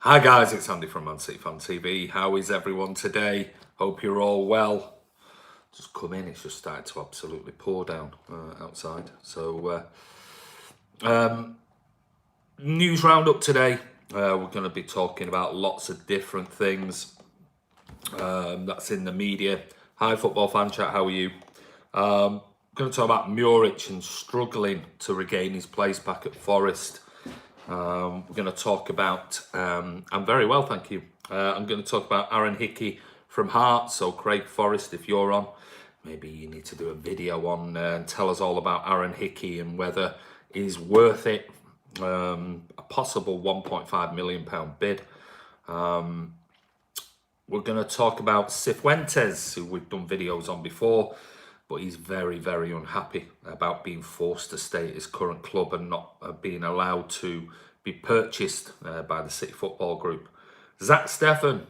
Hi guys, it's Andy from Man City Fan TV. How is everyone today? Hope you're all well. Just come in, it's just started to absolutely pour down outside. So, news roundup today. We're going to be talking about lots of different things that's in the media. Hi Football Fan Chat, how are you? Going to talk about Muric and struggling to regain his place back at Forest. We're going to talk about, I'm very well, thank you. I'm going to talk about Aaron Hickey from Hearts. So Craig Forrest, if you're on, maybe you need to do a video on and tell us all about Aaron Hickey and whether he's worth it. A possible £1.5 million bid. We're going to talk about Cifuentes, who we've done videos on before, but he's very, very unhappy about being forced to stay at his current club and not being allowed to be purchased by the City Football Group. Zak Steffen,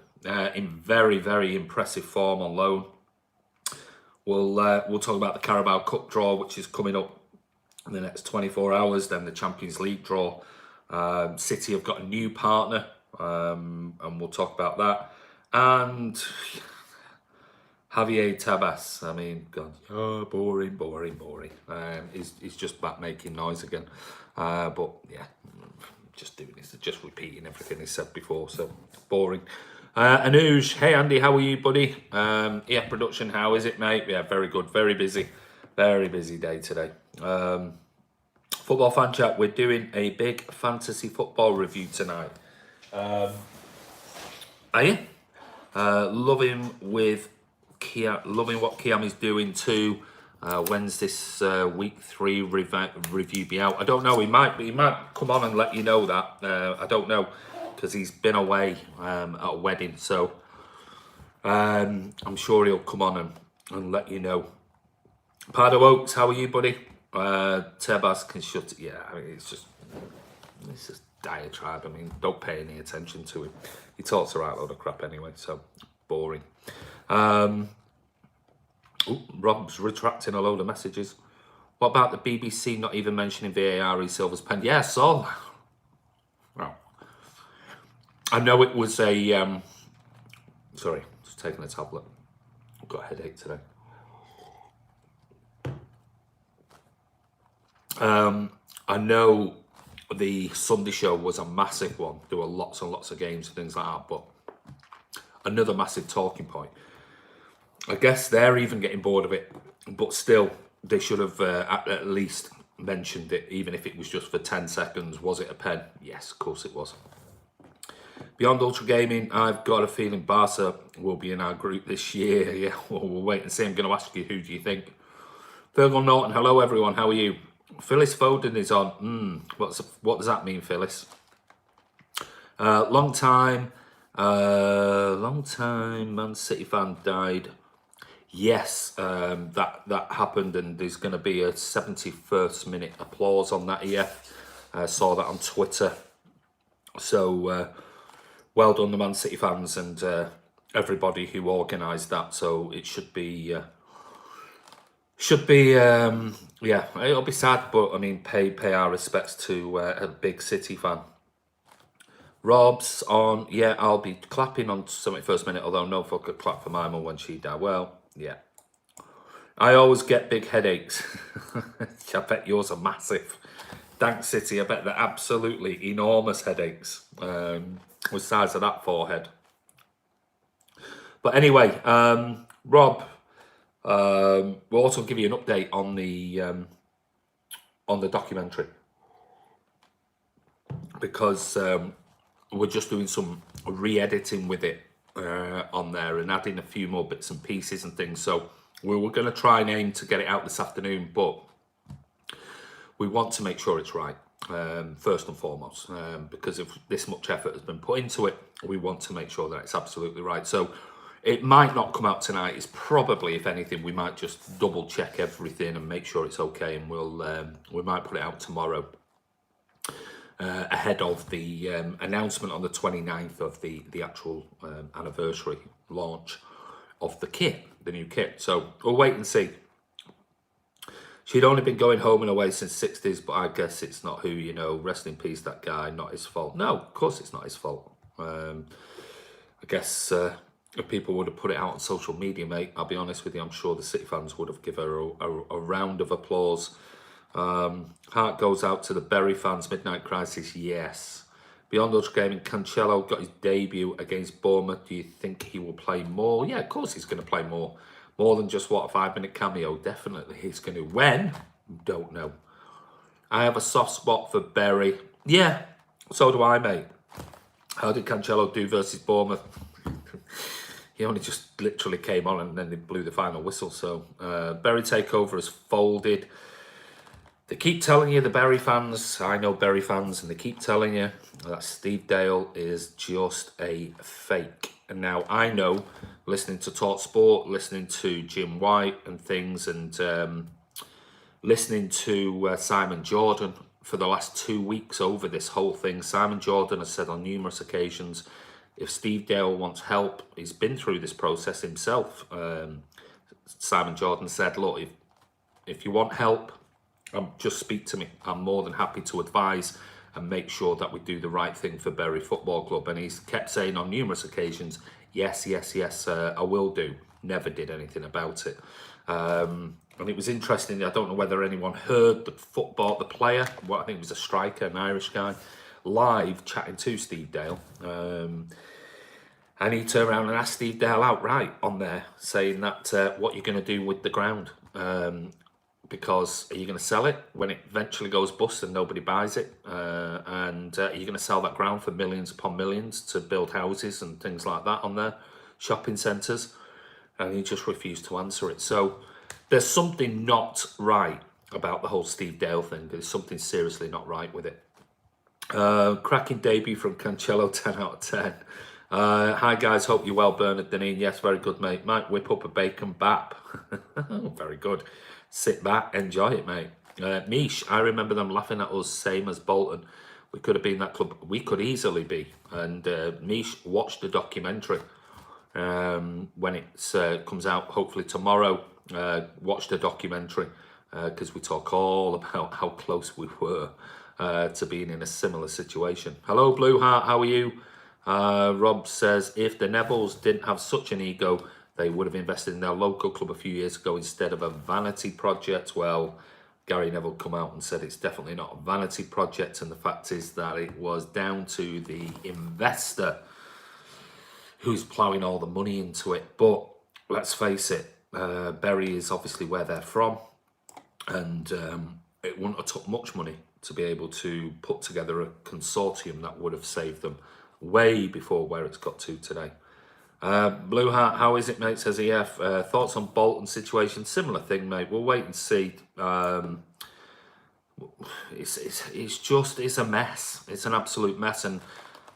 in very, very impressive form on loan. We'll talk about the Carabao Cup Draw, which is coming up in the next 24 hours, then the Champions League draw. City have got a new partner, and we'll talk about that. And Javier Tebas, I mean, God, boring. He's just back making noise again. But yeah, just doing this, just repeating everything he said before, so boring. Anuj, hey Andy, how are you, buddy? EF Production, how is it, mate? Yeah, very good, very busy day today. Football Fan Chat, we're doing a big fantasy football review tonight. Are you? Loving what Kiam is doing too. When's this week 3 review be out? I don't know. He might come on and let you know that. I don't know, because he's been away at a wedding. So I'm sure he'll come on and let you know. Pardo Oaks, how are you, buddy? Tebas can shut it. Yeah, I mean, it's just diatribe. I mean, don't pay any attention to him. He talks a right load of crap anyway, so boring. Rob's retracting a load of messages. What about the BBC not even mentioning VAR in Silver's pen? Yeah, I saw that. Well, I know it was a... sorry, just taking a tablet. I've got a headache today. I know the Sunday show was a massive one. There were lots and lots of games and things like that, but another massive talking point. I guess they're even getting bored of it, but still, they should have at least mentioned it, even if it was just for 10 seconds. Was it a pen? Yes, of course it was. Beyond Ultra Gaming, I've got a feeling Barca will be in our group this year. Yeah, well, we'll wait and see. I'm going to ask you, who do you think? Fergal Norton, hello everyone, how are you? Phyllis Foden is on. What does that mean, Phyllis? Long time Man City fan died. Yes, that happened, and there's going to be a 71st minute applause on that EF. I saw that on Twitter. So well done, the Man City fans and everybody who organised that. So it should be. Yeah, it'll be sad, but I mean, pay our respects to a big City fan. Rob's on, yeah, I'll be clapping on 71st minute, although no fuck could clap for my mum when she died. Well, yeah. I always get big headaches. I bet yours are massive. Thanks, City. I bet they're absolutely enormous headaches with the size of that forehead. But anyway, Rob, we'll also give you an update on the documentary, because we're just doing some re-editing with it on there and adding a few more bits and pieces and things. So we were going to try and aim to get it out this afternoon, but we want to make sure it's right, first and foremost, because if this much effort has been put into it, we want to make sure that it's absolutely right. So it might not come out tonight. It's probably, if anything, we might just double check everything and make sure it's okay, and we might put it out tomorrow ahead of the announcement on the 29th of the actual anniversary launch of the kit, the new kit. So we'll wait and see. She'd only been going home and away since 60s, but I guess it's not who, you know. Rest in peace, that guy. Not his fault. No, of course it's not his fault. I guess if people would have put it out on social media, mate, I'll be honest with you, I'm sure the City fans would have given her a round of applause. Heart goes out to the Bury fans. Midnight Crisis, yes. Beyond Ultra Gaming, Cancelo got his debut against Bournemouth. Do you think he will play more? Yeah, of course he's going to play more. More than just, what, a 5-minute cameo? Definitely he's going to. When? Don't know. I have a soft spot for Bury. Yeah, so do I, mate. How did Cancelo do versus Bournemouth? He only just literally came on and then they blew the final whistle. So Bury takeover has folded. They keep telling you, the Bury fans, I know Bury fans, and they keep telling you that Steve Dale is just a fake. And now I know, listening to Talk Sport, listening to Jim White and things, and listening to Simon Jordan for the last 2 weeks over this whole thing. Simon Jordan has said on numerous occasions, if Steve Dale wants help, he's been through this process himself. Simon Jordan said, look, if you want help, just speak to me. I'm more than happy to advise and make sure that we do the right thing for Bury Football Club. And he's kept saying on numerous occasions, yes, I will do. Never did anything about it. And it was interesting. I don't know whether anyone heard the player, I think it was a striker, an Irish guy, live chatting to Steve Dale. And he turned around and asked Steve Dale outright on there, saying that what you're going to do with the ground. Because are you going to sell it when it eventually goes bust and nobody buys it? And are you going to sell that ground for millions upon millions to build houses and things like that on there, shopping centres? And he just refused to answer it. So there's something not right about the whole Steve Dale thing. There's something seriously not right with it. Cracking debut from Cancelo, 10 out of 10. Hi guys, hope you're well, Bernard Deneen. Yes, very good, mate. Might whip up a bacon bap. Very good. Sit back, enjoy it, mate. Mish, I remember them laughing at us, same as Bolton. We could have been that club. We could easily be. And Mish, watch the documentary when it comes out, hopefully tomorrow. Watch the documentary because we talk all about how close we were to being in a similar situation. Hello, Blue Heart, how are you? Rob says, if the Neville's didn't have such an ego, they would have invested in their local club a few years ago instead of a vanity project. Well, Gary Neville come out and said it's definitely not a vanity project, and the fact is that it was down to the investor who's ploughing all the money into it. But let's face it, Bury is obviously where they're from, and it wouldn't have took much money to be able to put together a consortium that would have saved them way before where it's got to today. Blue Heart, how is it, mate? Says EF. Thoughts on Bolton situation? Similar thing, mate. We'll wait and see. It's a mess. It's an absolute mess, and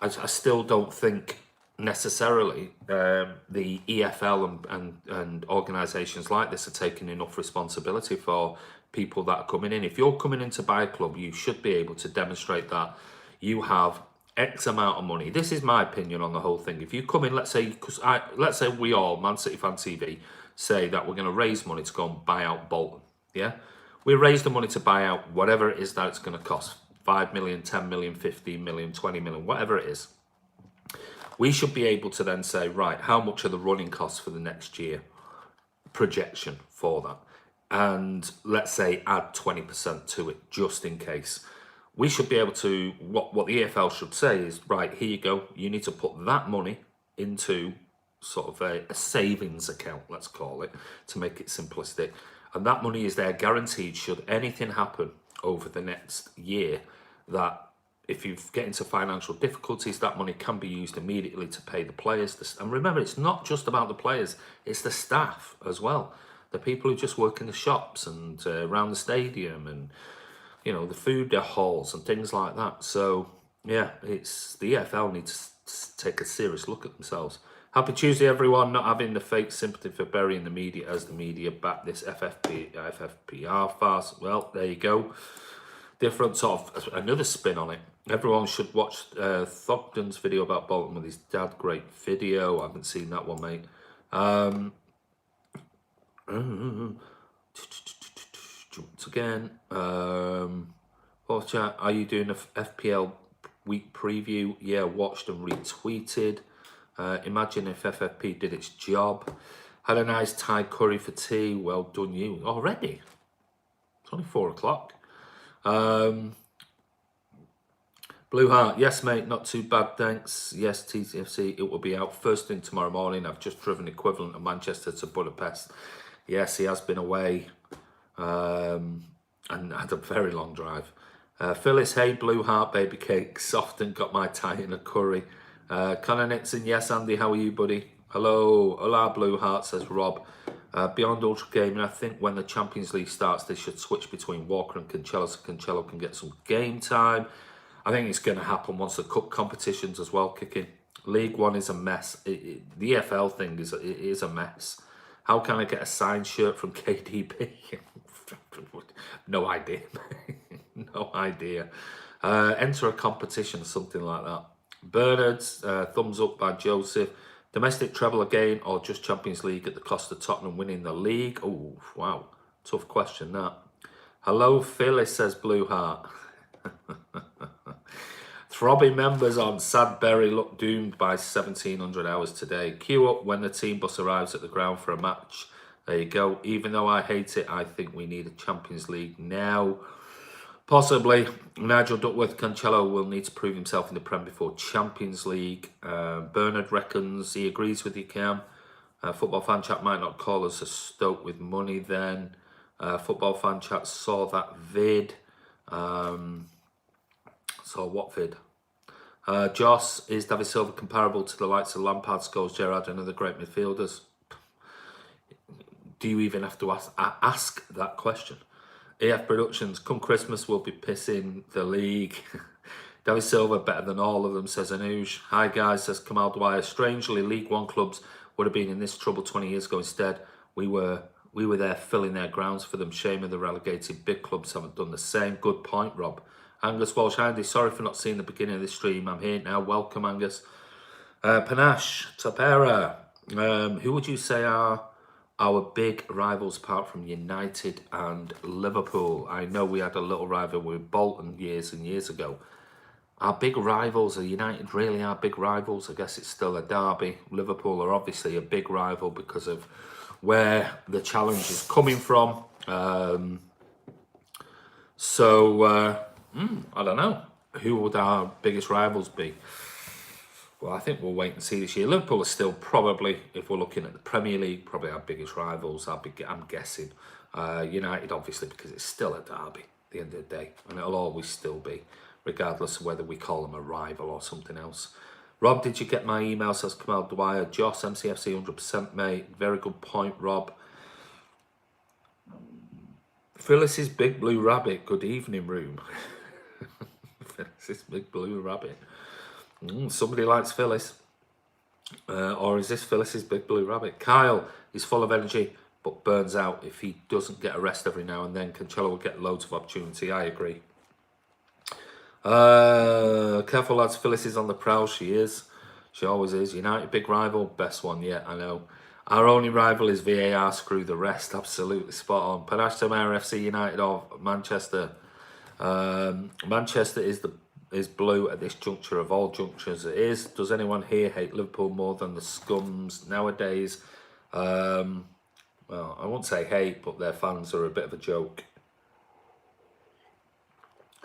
I still don't think necessarily the EFL and organisations like this are taking enough responsibility for people that are coming in. If you're coming in to buy a club, you should be able to demonstrate that you have X amount of money. This is my opinion on the whole thing. If you come in, let's say we all, Man City Fan TV, say that we're going to raise money to go and buy out Bolton. Yeah, we raise the money to buy out whatever it is that it's going to cost. 5 million, 10 million, 15 million, 20 million, whatever it is. We should be able to then say, right, how much are the running costs for the next year? Projection for that. And let's say add 20% to it, just in case. We should be able to, what the EFL should say is, right, here you go. You need to put that money into sort of a savings account, let's call it, to make it simplistic. And that money is there guaranteed should anything happen over the next year, that if you get into financial difficulties, that money can be used immediately to pay the players. And remember, it's not just about the players, it's the staff as well. The people who just work in the shops and around the stadium and, you know, the food halls and things like that. So, yeah, it's the EFL needs to take a serious look at themselves. Happy Tuesday, everyone. Not having the fake sympathy for Bury in the media as the media back this FFPR farce. Well, there you go. Different sort of another spin on it. Everyone should watch Thogden's video about Bolton with his dad. Great video. I haven't seen that one, mate. Once again, are you doing a FPL week preview. Yeah, watched and retweeted. Imagine if FFP did its job. Had a nice Thai curry for tea. Well done you. Already? It's only 4 o'clock. Blue Heart, yes mate, not too bad, thanks. Yes, TCFC, it will be out first thing tomorrow morning. I've just driven equivalent of Manchester to Budapest. Yes, he has been away and had a very long drive. Phyllis, hey, Blue Heart, baby cake, soft and got my Thai in a curry. Connor Nixon, yes, Andy, how are you, buddy? Hello, hola, Blue Heart, says Rob. Beyond Ultra Gaming, I think when the Champions League starts, they should switch between Walker and Cancelo so Cancelo can get some game time. I think it's going to happen once the cup competitions as well kick in. League One is a mess. The EFL thing is a mess. How can I get a signed shirt from KDB? No idea. No idea. Enter a competition, something like that. Bernard's, thumbs up by Joseph. Domestic treble again or just Champions League at the cost of Tottenham winning the league? Oh, wow. Tough question, that. Hello, Phyllis, says Blue Heart. Throbbing members on Sadbury look doomed by 1700 hours today. Queue up when the team bus arrives at the ground for a match. There you go. Even though I hate it, I think we need a Champions League now. Possibly. Nigel Duckworth, Cancelo will need to prove himself in the Prem before Champions League. Bernard reckons he agrees with you, Cam. Football Fan Chat might not call us a Stoke with money then. Football Fan Chat saw that vid. So what vid? Joss, is David Silva comparable to the likes of Lampard, Scholes, Gerrard and other great midfielders? Do you even have to ask that question? EF Productions, come Christmas we'll be pissing the league. David Silva better than all of them, says Anuj. Hi guys, says Kamal Dwyer. Strangely, League One clubs would have been in this trouble 20 years ago. Instead, we were there filling their grounds for them. Shame of the relegated big clubs haven't done the same. Good point, Rob. Angus Walsh, Andy, sorry for not seeing the beginning of this stream. I'm here now. Welcome, Angus. Panache, Tapera. Who would you say are our big rivals apart from United and Liverpool? I know we had a little rival with Bolton years and years ago. Our big rivals, are United really our big rivals? I guess it's still a derby. Liverpool are obviously a big rival because of where the challenge is coming from. I don't know. Who would our biggest rivals be? Well, I think we'll wait and see this year. Liverpool are still probably, if we're looking at the Premier League, probably our biggest rivals. I'm guessing. United, obviously, because it's still a derby at the end of the day. And it'll always still be, regardless of whether we call them a rival or something else. Rob, did you get my email? Says Kamal Dwyer. Joss, MCFC 100%, mate. Very good point, Rob. Phyllis's Big Blue Rabbit. Good evening, room. Phyllis's Big Blue Rabbit. Somebody likes Phyllis. Or is this Phyllis's Big Blue Rabbit? Kyle is full of energy but burns out if he doesn't get a rest every now and then. Cancelo will get loads of opportunity. I agree. Careful lads, Phyllis is on the prowl. She is. She always is. United, big rival. Best one yet, I know. Our only rival is VAR. Screw the rest. Absolutely spot on. Panache Tamara FC United of Manchester. Manchester is blue at this juncture of all junctures it is. Does anyone here hate Liverpool more than the scums nowadays? Well, I won't say hate, but their fans are a bit of a joke.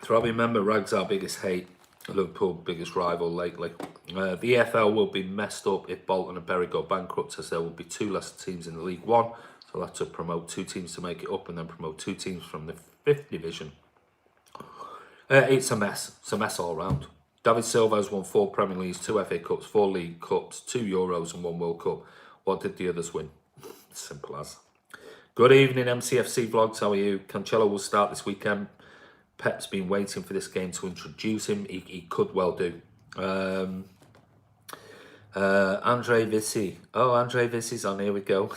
Throbbing member, Rags our biggest hate, Liverpool biggest rival lately. The EFL will be messed up if Bolton and Bury go bankrupt, as there will be 2 less teams in the League One. So they'll have to promote 2 teams to make it up and then promote 2 teams from the 5th division. It's a mess. It's a mess all round. David Silva has won 4 Premier Leagues, 2 FA Cups, 4 League Cups, 2 Euros and 1 World Cup. What did the others win? Simple as. Good evening, MCFC Vlogs. How are you? Cancelo will start this weekend. Pep's been waiting for this game to introduce him. He could well do. Andre Vissi. Oh, Andre Vissi's on. Here we go.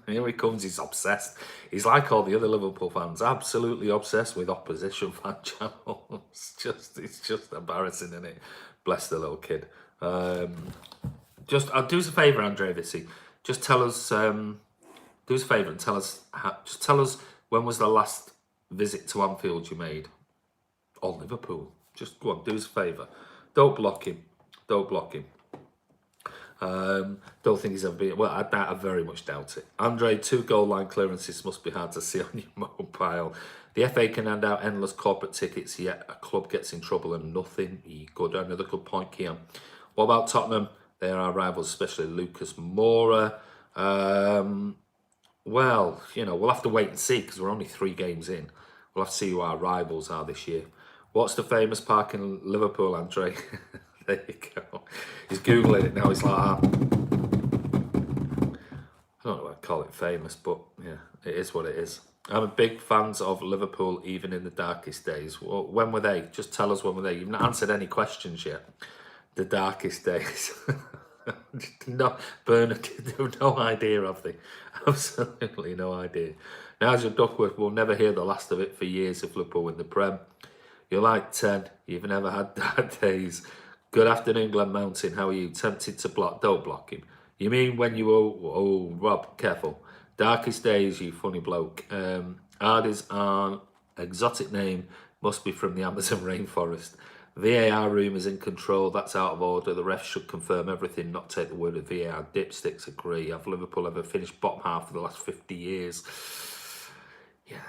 Here he comes. He's obsessed. He's like all the other Liverpool fans. Absolutely obsessed with opposition fan channels. It's just embarrassing, isn't it? Bless the little kid. I'll do us a favour, Andre Vissi. Just tell us. Do us a favour and tell us. Just tell us when was the last visit to Anfield you made? Or Liverpool. Just go on, do us a favour. Don't block him. Don't block him. Don't think he's ever been. Well, I very much doubt it. Andre, 2 goal line clearances must be hard to see on your mobile. The FA can hand out endless corporate tickets, yet a club gets in trouble and nothing. Good, another good point, Keon. What about Tottenham? They are our rivals, especially Lucas Moura. Well, you know, we'll have to wait and see because we're only 3 games in. We'll have to see who our rivals are this year. What's the famous park in Liverpool, Andre? There you go. He's Googling it now. He's like, I don't know what I call it famous, but yeah, it is what it is. I'm a big fans of Liverpool, even in the darkest days. Well, when were they? Just tell us when were they. You've not answered any questions yet. The darkest days. No, Bernard, no idea of the. Absolutely no idea. Nigel Duckworth will never hear the last of it for years if Liverpool win the Prem. You're like 10. You've never had bad days. Good afternoon, Glen Mountain. How are you? Tempted to block? Don't block him. You mean when you were... Oh, Rob, careful. Darkest days, you funny bloke. Ardi's an exotic name. Must be from the Amazon rainforest. VAR room is in control. That's out of order. The refs should confirm everything, not take the word of VAR. Dipsticks agree. Have Liverpool ever finished bottom half for the last 50 years? Yeah,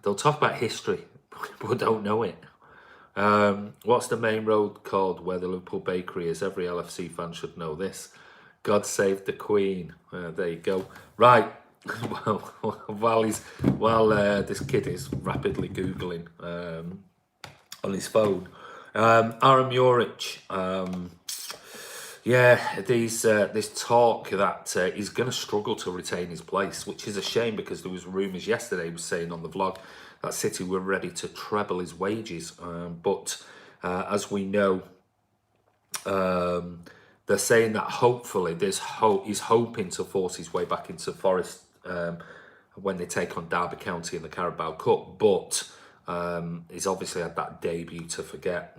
they'll talk about history, but don't know it. What's the main road called where the Liverpool bakery is? Every LFC fan should know this. God save the Queen. There you go. Right. While this kid is rapidly Googling on his phone, Aaron Muric. Yeah, this talk that he's going to struggle to retain his place, which is a shame because there was rumours yesterday, he was saying on the vlog, that City were ready to treble his wages. But as we know, they're saying that hopefully he's hoping to force his way back into Forest when they take on Derby County in the Carabao Cup. But he's obviously had that debut to forget.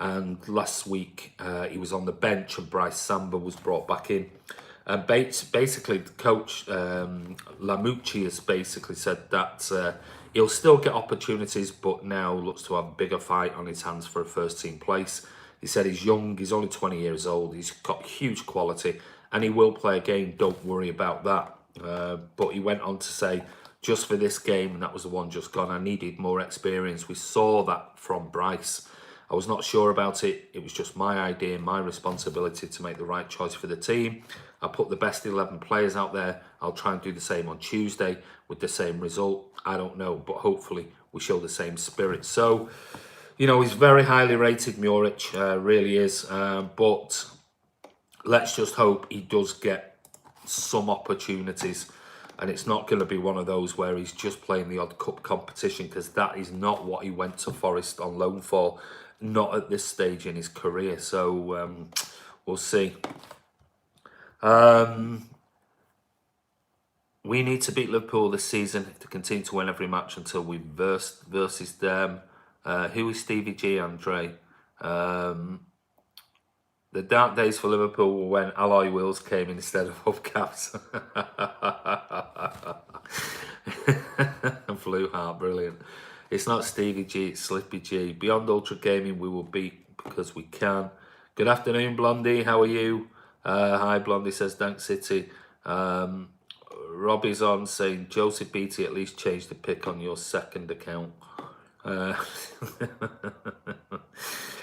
And last week he was on the bench and Bryce Samba was brought back in. And basically, the coach Lamucci has basically said that he'll still get opportunities, but now looks to have a bigger fight on his hands for a first team place. He said he's young, he's only 20 years old, he's got huge quality, and he will play a game, don't worry about that. But he went on to say, just for this game, and that was the one just gone, I needed more experience. We saw that from Bryce. I was not sure about it. It was just my idea, my responsibility to make the right choice for the team. I put the best 11 players out there. I'll try and do the same on Tuesday with the same result. I don't know, but hopefully we show the same spirit. So, you know, he's very highly rated, Muric, really is. But let's just hope he does get some opportunities. And it's not going to be one of those where he's just playing the odd cup competition, because that is not what he went to Forest on loan for. Not at this stage in his career. So we'll see. We need to beat Liverpool this season to continue to win every match until we versus them. Who is Stevie G, Andre? The dark days for Liverpool were when alloy wheels came instead of hubcaps. Blue Heart, brilliant. It's not Stevie G, it's Slippy G. Beyond Ultra Gaming, we will beat because we can. Good afternoon, Blondie. How are you? Hi, Blondie says, thanks, City. Robbie's on saying, Joseph Beattie at least changed the pick on your second account.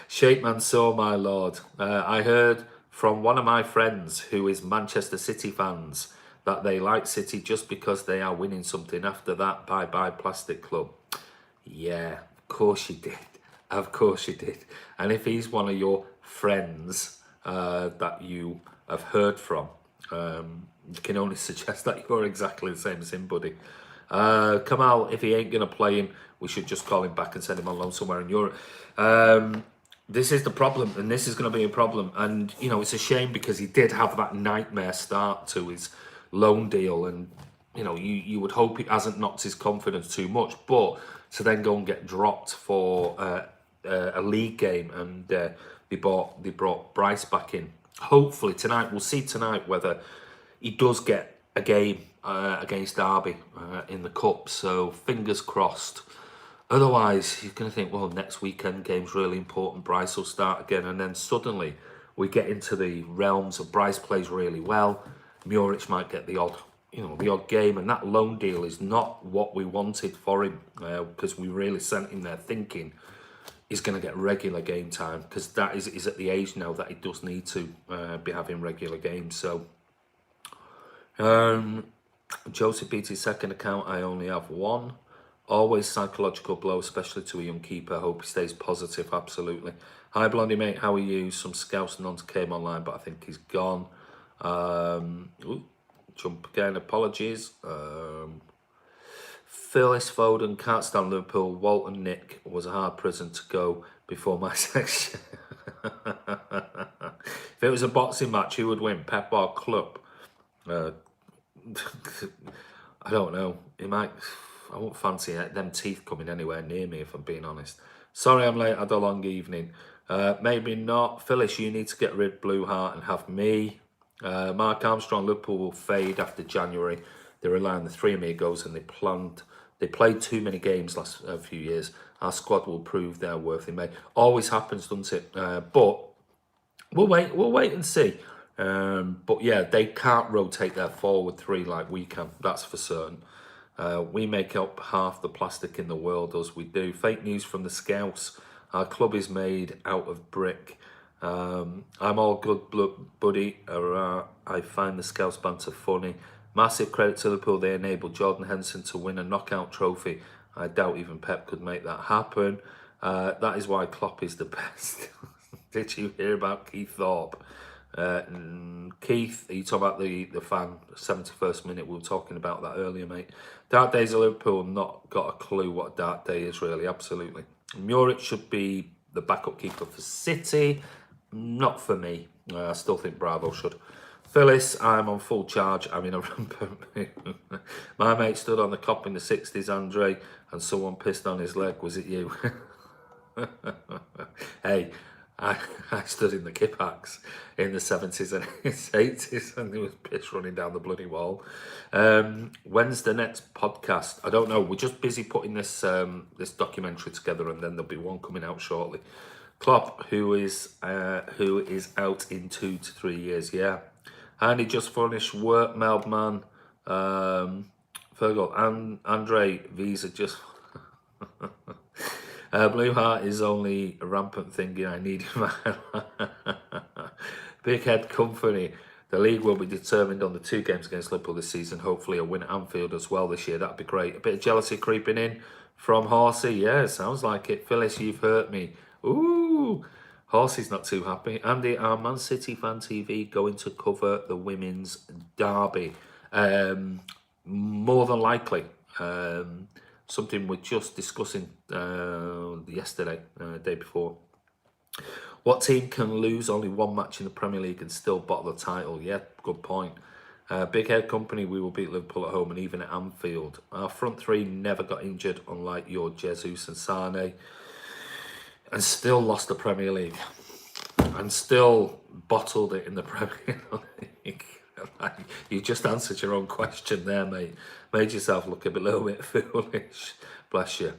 Shape Mansour, my lord. I heard from one of my friends who is Manchester City fans that they like City just because they are winning something. After that, bye-bye Plastic Club. Yeah, of course you did. Of course you did. And if he's one of your friends that you have heard from, you can only suggest that you're exactly the same as him, buddy. Kamal, if he ain't going to play him, we should just call him back and send him on loan somewhere in Europe. This is the problem, and this is going to be a problem. And, you know, it's a shame because he did have that nightmare start to his loan deal. And, you know, you would hope it hasn't knocked his confidence too much. But to then go and get dropped for a league game, and they brought Bryce back in. Hopefully tonight, we'll see tonight whether he does get a game against Derby in the Cup. So fingers crossed. Otherwise, you're going to think, well, next weekend game's really important. Bryce will start again. And then suddenly we get into the realms of Bryce plays really well. Muric might get the odd game. And that loan deal is not what we wanted for him, because we really sent him there thinking he's going to get regular game time, because that is at the age now that he does need to be having regular games. So, Joseph beat his second account. I only have one. Always psychological blow, especially to a young keeper. Hope he stays positive, absolutely. Hi, Blondie, mate. How are you? Some scouts none came online, but I think he's gone. Jump again. Apologies. Phyllis Foden, can't stand Liverpool. Walton Nick was a hard prison to go before my section. If it was a boxing match, who would win? Pep or Club? I don't know. He might... I won't fancy them teeth coming anywhere near me, if I'm being honest. Sorry I'm late, I had a long evening. Maybe not. Phyllis, you need to get rid of Blue Heart and have me. Mark Armstrong, Liverpool will fade after January. They rely on the 3 amigos and they played too many games last few years. Our squad will prove their worth in May. Always happens, doesn't it? But we'll wait and see. But yeah, they can't rotate their forward 3 like we can. That's for certain. We make up half the plastic in the world, as we do. Fake news from the Scouts. Our club is made out of brick. I'm all good, buddy. I find the Scouts banter funny. Massive credit to Liverpool. They enabled Jordan Henderson to win a knockout trophy. I doubt even Pep could make that happen. That is why Klopp is the best. Did you hear about Keith Thorpe? Keith, are you talking about the fan, 71st minute? We were talking about that earlier, mate. Dark days of Liverpool, not got a clue what a dark day is, really. Absolutely. Muric should be the backup keeper for City. Not for me. I still think Bravo should. Phyllis, I'm on full charge. I'm in a rampant mood. My mate stood on the cop in the 60s, Andre, and someone pissed on his leg. Was it you? Hey, I stood in the Kipax in the 70s and 80s, and there was piss running down the bloody wall. When's the next podcast? I don't know. We're just busy putting this this documentary together, and then there'll be one coming out shortly. Klopp, who is out in 2 to 3 years. Yeah, and he just finished work, Meldman. Fergal and Andre Visa just. Blue Heart is only a rampant thinking I need in my life. Big Head Company. The league will be determined on the 2 games against Liverpool this season. Hopefully a win at Anfield as well this year. That'd be great. A bit of jealousy creeping in from Horsey. Yeah, sounds like it. Phyllis, you've hurt me. Ooh, Horsey's not too happy. Andy, our Man City Fan TV going to cover the women's derby? More than likely. Something we're just discussing yesterday, day before. What team can lose only 1 match in the Premier League and still bottle the title? Yeah, good point. Big Head Company, we will beat Liverpool at home and even at Anfield. Our front 3 never got injured, unlike your Jesus and Sane, and still lost the Premier League. And still bottled it in the Premier League. You just answered your own question there, mate. Made yourself look a little bit foolish. Bless you.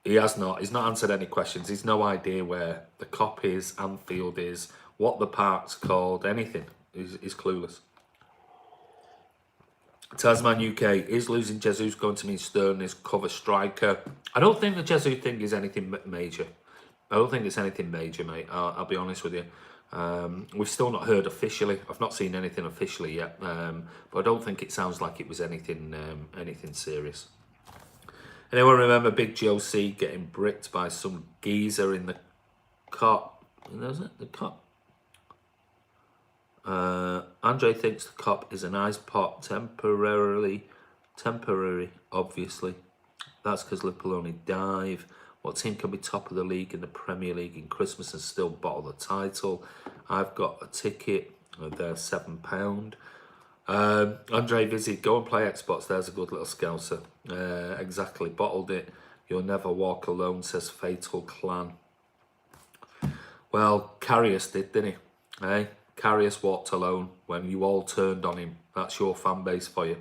He has not. He's not answered any questions. He's no idea where the Cop is, Anfield is, what the park's called, anything. He's clueless. Tasman UK, is losing Jesus going to mean Stern is cover striker? I don't think the Jesus thing is anything major. I don't think it's anything major, mate. I'll be honest with you. We've still not heard officially. I've not seen anything officially yet, but I don't think it sounds like it was anything serious. Anyone remember Big Joe C getting bricked by some geezer in the cop? Was it the cop? Andre thinks the cop is an ice pot, temporary, obviously. That's because Liverpool only dive. What team can be top of the league in the Premier League in Christmas and still bottle the title? I've got a ticket. They're £7. Andre Vizzy, go and play Xbox. There's a good little scouser. Exactly, bottled it. You'll never walk alone, says Fatal Clan. Well, Carrius did, didn't he? Eh? Carrius walked alone when you all turned on him. That's your fan base for you.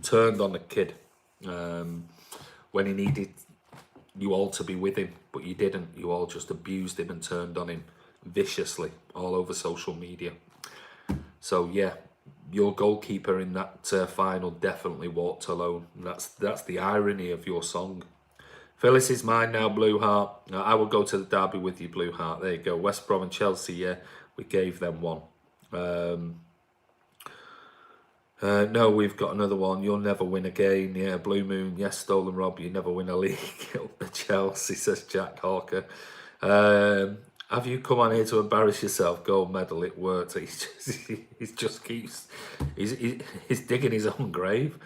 Turned on the kid. when he needed you all to be with him, but you didn't. You all just abused him and turned on him viciously all over social media. So yeah, your goalkeeper in that final definitely walked alone. And that's the irony of your song. Phyllis is mine now, Blue Heart. I will go to the derby with you, Blue Heart. There you go. West Brom and Chelsea, yeah, we gave them one. No, we've got another one. You'll never win again. Yeah, Blue Moon. Yes, Stolen Rob. You never win a league. Chelsea, says Jack Hawker. Have you come on here to embarrass yourself? Gold medal. It worked. He just keeps. He's digging his own grave.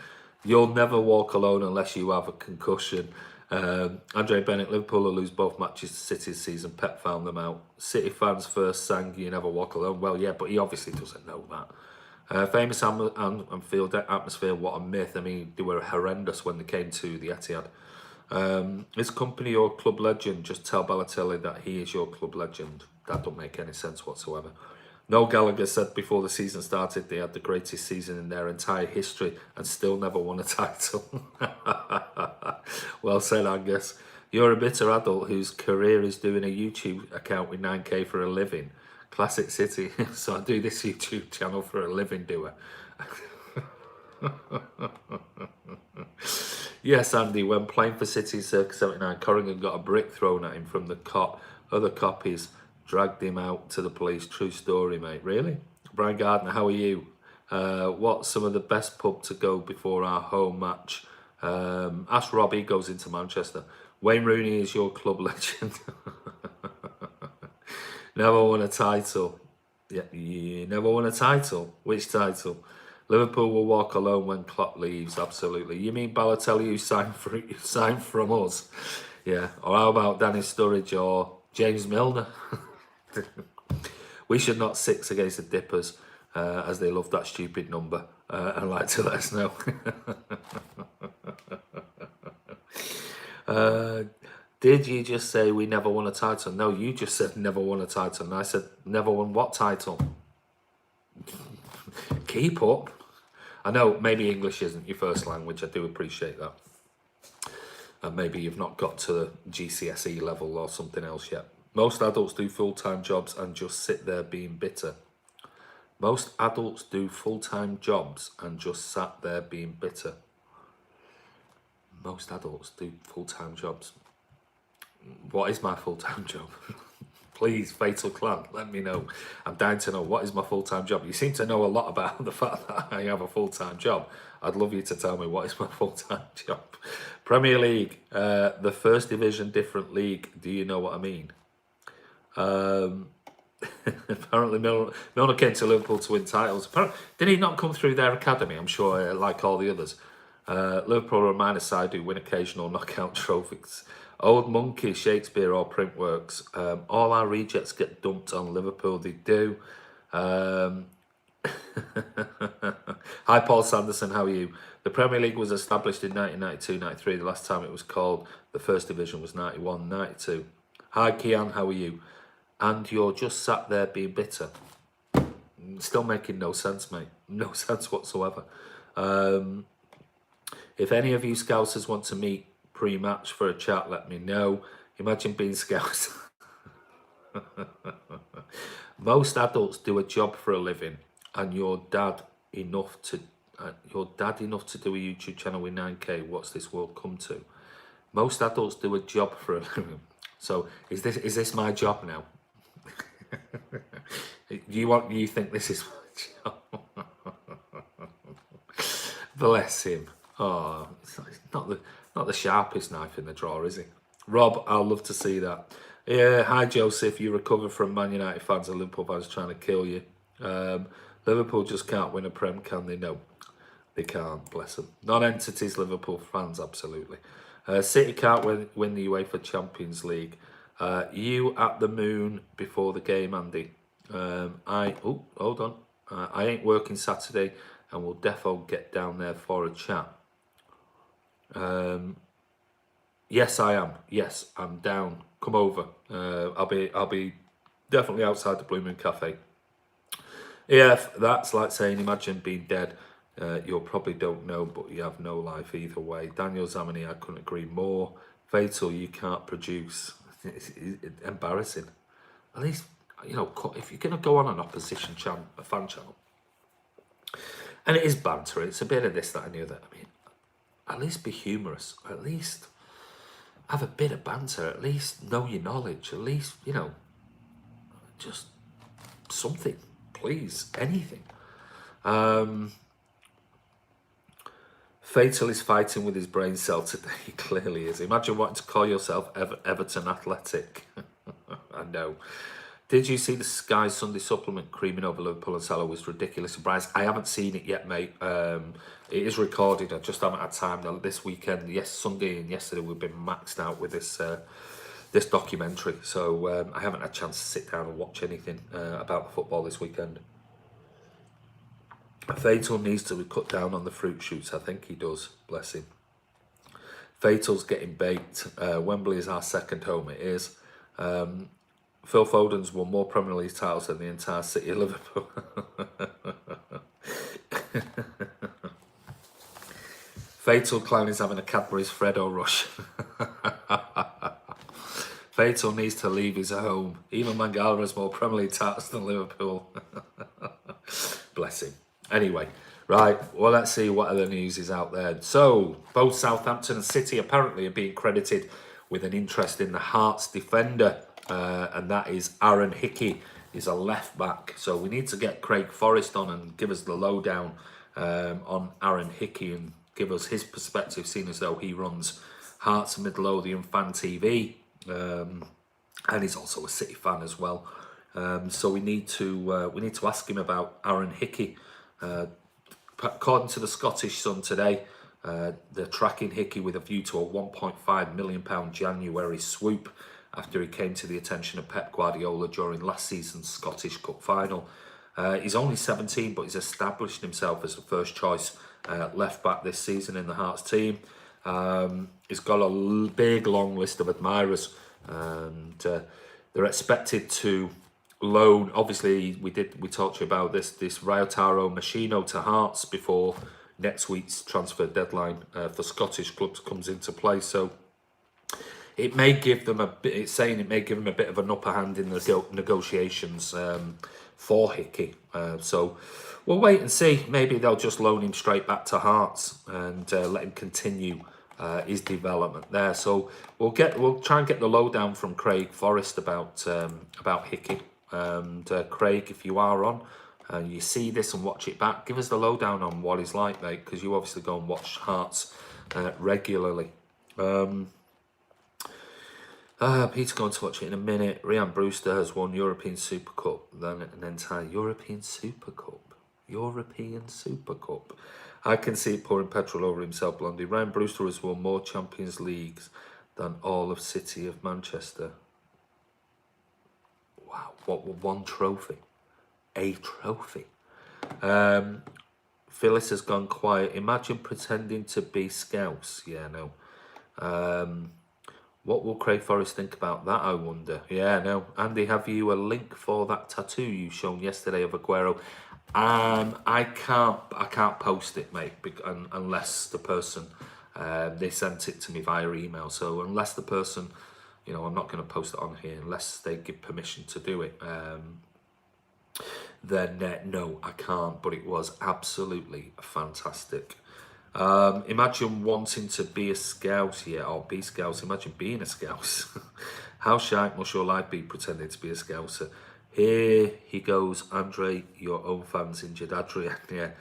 You'll never walk alone unless you have a concussion. Andre Bennett, Liverpool will lose both matches to City this season. Pep found them out. City fans first sang "You Never Walk Alone." Well, yeah, but he obviously doesn't know that. Famous Anfield atmosphere, what a myth. I mean, they were horrendous when they came to the Etihad. Is company your club legend? Just tell Balotelli that he is your club legend. That don't make any sense whatsoever. Noel Gallagher said before the season started they had the greatest season in their entire history and still never won a title. Well said, Angus. You're a bitter adult whose career is doing a YouTube account with 9k for a living. Classic City. So I do this YouTube channel for a living, do I? Yes, Andy, when playing for City circa 79, Corrigan got a brick thrown at him from the cop. Other copies dragged him out to the police. True story, mate. Really? Brian Gardner, how are you? What's some of the best pub to go before our home match? Ask Robbie, goes into Manchester. Wayne Rooney is your club legend. Never won a title. Yeah, you never won a title. Which title? Liverpool will walk alone when Klopp leaves. Absolutely. You mean Balotelli who signed from us? Yeah. Or how about Danny Sturridge or James Milner? We should not 6 against the Dippers, as they love that stupid number and like to let us know. Did you just say we never won a title? No, you just said never won a title. And I said never won what title? Keep up. I know maybe English isn't your first language. I do appreciate that. And maybe you've not got to the GCSE level or something else yet. Most adults do full-time jobs and just sit there being bitter. Most adults do full-time jobs and just sat there being bitter. Most adults do full-time jobs. What is my full-time job? Please, Fatal Clan, let me know. I'm dying to know, what is my full-time job? You seem to know a lot about the fact that I have a full-time job. I'd love you to tell me what is my full-time job. Premier League, the first division, different league. Do you know what I mean? Apparently Milner came to Liverpool to win titles. Did he not come through their academy? I'm sure, like all the others. Liverpool are a minor side who win occasional knockout trophies. Old Monkey, Shakespeare or Printworks. All our rejects get dumped on Liverpool. They do. Hi, Paul Sanderson. How are you? The Premier League was established in 1992-93. The last time it was called the First Division was 91-92. Hi, Kian. How are you? And you're just sat there being bitter. Still making no sense, mate. No sense whatsoever. If any of you Scousers want to meet pre-match for a chat, let me know. Imagine being Scouse. Most adults do a job for a living, and your dad enough to do a YouTube channel with 9k. What's this world come to? Most adults do a job for a living. So is this my job now? You think this is my job? Bless him. Oh, it's not the sharpest knife in the drawer, is it? Rob, I'll love to see that. Yeah, hi Joseph. You recovered from Man United fans and Liverpool fans trying to kill you. Liverpool just can't win a Prem, can they? No, they can't. Bless them. Non-entities, Liverpool fans, absolutely. City can't win the UEFA Champions League. You at the moon before the game, Andy. Hold on. I ain't working Saturday, and we'll defo get down there for a chat. Yes, I am. Yes, I'm down. Come over. I'll be definitely outside the Blue Moon Cafe. Yeah, that's like saying, imagine being dead. You probably don't know, but you have no life either way. Daniel Zamani, I couldn't agree more. Fatal, you can't produce. It's embarrassing. At least, you know, if you're going to go on an opposition channel, a fan channel, and it is banter, it's a bit of this, that, and the other. I mean, at least be humorous. At least have a bit of banter. At least know your knowledge. At least, you know, just something, please, anything. Fatal is fighting with his brain cell today. He clearly is. Imagine wanting to call yourself Everton Athletic. I know. Did you see the Sky Sunday supplement creaming over Liverpool and Salah was ridiculous surprise? I haven't seen it yet, mate. It is recorded. I just haven't had time this weekend. Yes, Sunday and yesterday we've been maxed out with this this documentary. So I haven't had a chance to sit down and watch anything about the football this weekend. Fatal needs to cut down on the fruit shoots. I think he does. Bless him. Fatal's getting baked. Wembley is our second home. It is. Phil Foden's won more Premier League titles than the entire city of Liverpool. Fatal clown is having a Cadbury's Freddo rush. Fatal needs to leave his home. Even Mangala has more Premier League titles than Liverpool. Bless him. Anyway, right, well, let's see what other news is out there. So, both Southampton and City apparently are being credited with an interest in the Hearts defender, and that is Aaron Hickey. He's a left back. So we need to get Craig Forrest on and give us the lowdown on Aaron Hickey and give us his perspective, seeing as though he runs Hearts and Midlothian Fan TV, and he's also a City fan as well. So we need to ask him about Aaron Hickey. According to the Scottish Sun today, they're tracking Hickey with a view to a £1.5 million January swoop after he came to the attention of Pep Guardiola during last season's Scottish Cup final. He's only 17, but he's established himself as the first choice left back this season in the Hearts team. He's got a big long list of admirers, and they're expected to loan. Obviously, we talked to you about this Ryotaro Machino to Hearts before next week's transfer deadline for Scottish clubs comes into play. So it may give them a bit. It's saying it may give them a bit of an upper hand in the negotiations for Hickey. So we'll wait and see. Maybe they'll just loan him straight back to Hearts and let him continue his development there. So we'll try and get the lowdown from Craig Forrest about Hickey. And Craig, if you are on and you see this and watch it back, give us the lowdown on what he's like, mate, because you obviously go and watch Hearts regularly. Peter's going to watch it in a minute. Ryan Brewster has won European Super Cup, then an entire European Super Cup. I can see it pouring petrol over himself, Blondie. Ryan Brewster has won more Champions Leagues than all of City of Manchester. Wow, what one trophy? A trophy. Phyllis has gone quiet. Imagine pretending to be Scouse. Yeah, no. What will Craig Forrest think about that, I wonder? Yeah, no. Andy, have you a link for that tattoo you shown yesterday of Aguero? I can't post it, mate, unless the person they sent it to me via email. So unless the person, you know, I'm not going to post it on here unless they give permission to do it. Then no, I can't. But it was absolutely fantastic. Imagine wanting to be a Scouse, or be Scouse. Imagine being a Scouse. How shite must your life be pretending to be a Scouser? Here he goes, Andre, your own fans injured. Adrian, yeah.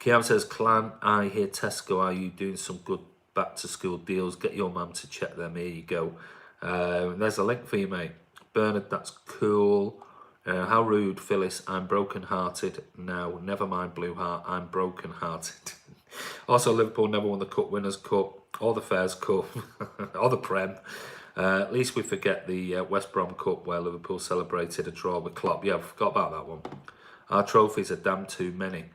Kiam says, Clan, I hear Tesco, are you doing some good back to school deals? Get your mum to check them. Here you go. There's a link for you, mate. Bernard, that's cool. How rude, Phyllis. I'm broken hearted now. Never mind, Blue Heart. I'm broken hearted. Also, Liverpool never won the Cup Winners' Cup or the Fairs Cup or the Prem. At least we forget the West Brom Cup where Liverpool celebrated a draw with Klopp. Yeah, I forgot about that one. Our trophies are damn too many.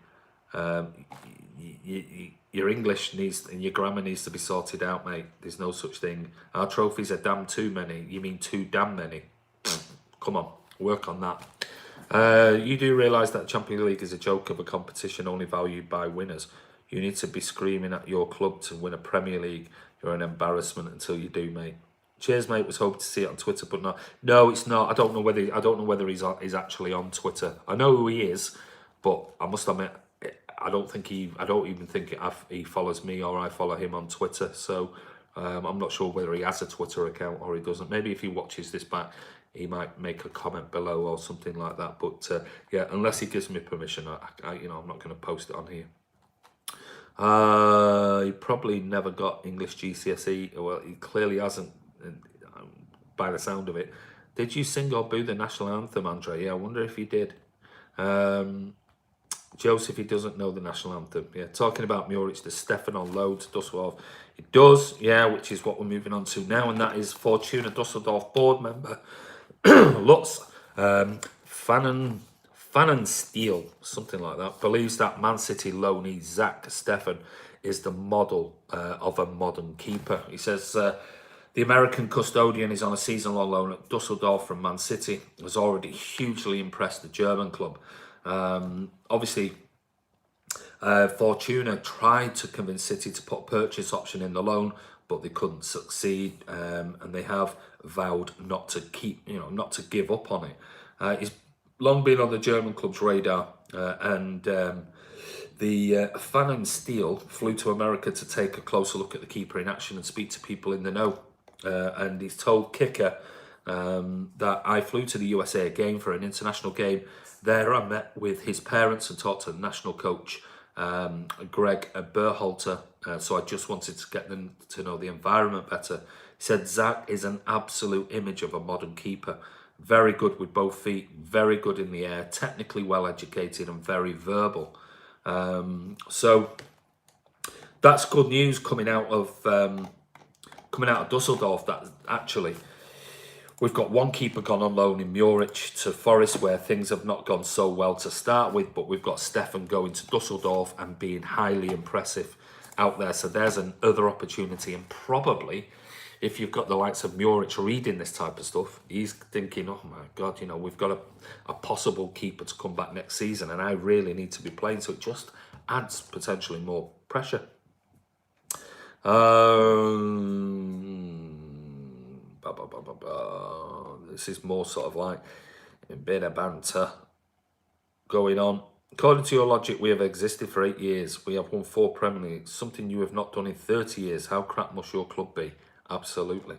Your English needs and your grammar needs to be sorted out, mate. There's no such thing. Our trophies are damn too many. You mean too damn many? Come on, work on that. You do realise that Champions League is a joke of a competition only valued by winners. You need to be screaming at your club to win a Premier League. You're an embarrassment until you do, mate. Cheers, mate. Was hoping to see it on Twitter, but no, it's not. I don't know whether he's actually on Twitter. I know who he is, but I must admit, I don't even think he follows me or I follow him on Twitter. So I'm not sure whether he has a Twitter account or he doesn't. Maybe if he watches this back, he might make a comment below or something like that. But yeah, unless he gives me permission, I'm not going to post it on here. He probably never got English GCSE. Well, he clearly hasn't, by the sound of it. Did you sing or boo the national anthem, Andre? Yeah, I wonder if he did. Joseph, he doesn't know the national anthem. Yeah, talking about Muric, the Steffen on loan to Dusseldorf. It does, yeah, which is what we're moving on to now, and that is Fortuna Dusseldorf board member Lutz Steel, something like that, believes that Man City loanee Zak Steffen is the model of a modern keeper. He says the American custodian is on a season-long loan at Dusseldorf from Man City, has already hugely impressed the German club. Obviously, Fortuna tried to convince City to put a purchase option in the loan, but they couldn't succeed, and they have vowed not to give up on it. He's long been on the German club's radar, and the Fanon Steel flew to America to take a closer look at the keeper in action and speak to people in the know. And he's told Kicker that I flew to the USA again for an international game. There I met with his parents and talked to the national coach, Greg Berhalter. So I just wanted to get them to know the environment better. He said Zak is an absolute image of a modern keeper. Very good with both feet, very good in the air, technically well educated and very verbal. So that's good news coming out of Dusseldorf. That actually we've got one keeper gone on loan in Muric to Forest, where things have not gone so well to start with, but we've got Steffen going to Dusseldorf and being highly impressive out there. So there's another opportunity, and probably if you've got the likes of Muric reading this type of stuff, he's thinking, oh my God, we've got a possible keeper to come back next season and I really need to be playing. So it just adds potentially more pressure. This is more sort of like a bit of banter going on. According to your logic, we have existed for 8 years. We have won 4 Premier Leagues, something you have not done in 30 years. How crap must your club be? Absolutely.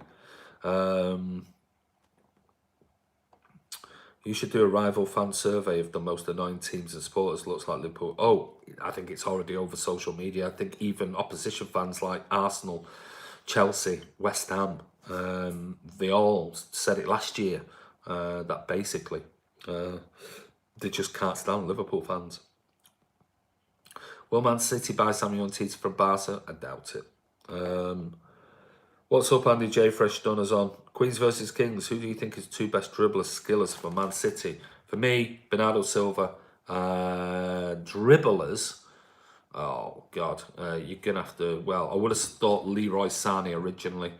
You should do a rival fan survey of the most annoying teams and supporters. Looks like Liverpool. Oh, I think it's already over social media. I think even opposition fans like Arsenal, Chelsea, West Ham, they all said it last year, that basically they just can't stand Liverpool fans. Will Man City buy Samuel Umtiti from Barca? I doubt it. What's up, Andy J? Fresh Dunners on. Queens versus Kings. Who do you think is 2 best dribblers, skillers for Man City? For me, Bernardo Silva. Dribblers. Oh, God. You're going to have to... Well, I would have thought Leroy Sané originally.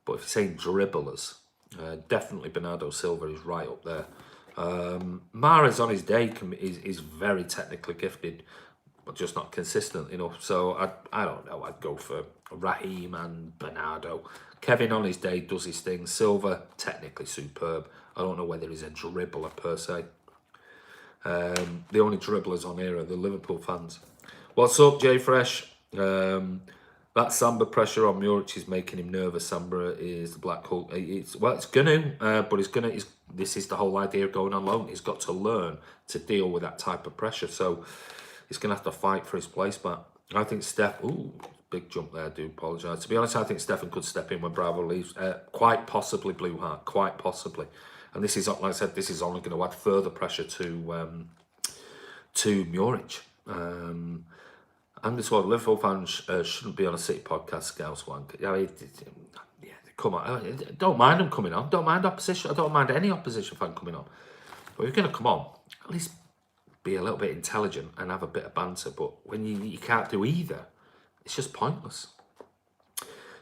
But if you're saying dribblers, definitely Bernardo Silva is right up there. Mahrez on his day is very technically gifted, but just not consistent enough. So I don't know. I'd go for Raheem and Bernardo. Kevin on his day does his thing. Silva, technically superb. I don't know whether he's a dribbler per se. The only dribblers on here are the Liverpool fans. What's up, Jay Fresh? That Samba pressure on Muric is making him nervous. Samba is the Black Hulk. It's gonna, but this is the whole idea of going on loan. He's got to learn to deal with that type of pressure. So he's gonna have to fight for his place back. I think big jump there. I do apologise. To be honest, I think Steffen could step in when Bravo leaves. Quite possibly Blue Heart. Quite possibly. And this is, like I said, this is only going to add further pressure to Muric. And this one, Liverpool fans shouldn't be on a City podcast, Scouts one. Yeah, come on. Don't mind them coming on. Don't mind opposition. I don't mind any opposition fan coming on. But if you're going to come on, at least be a little bit intelligent and have a bit of banter. But when you can't do either, it's just pointless.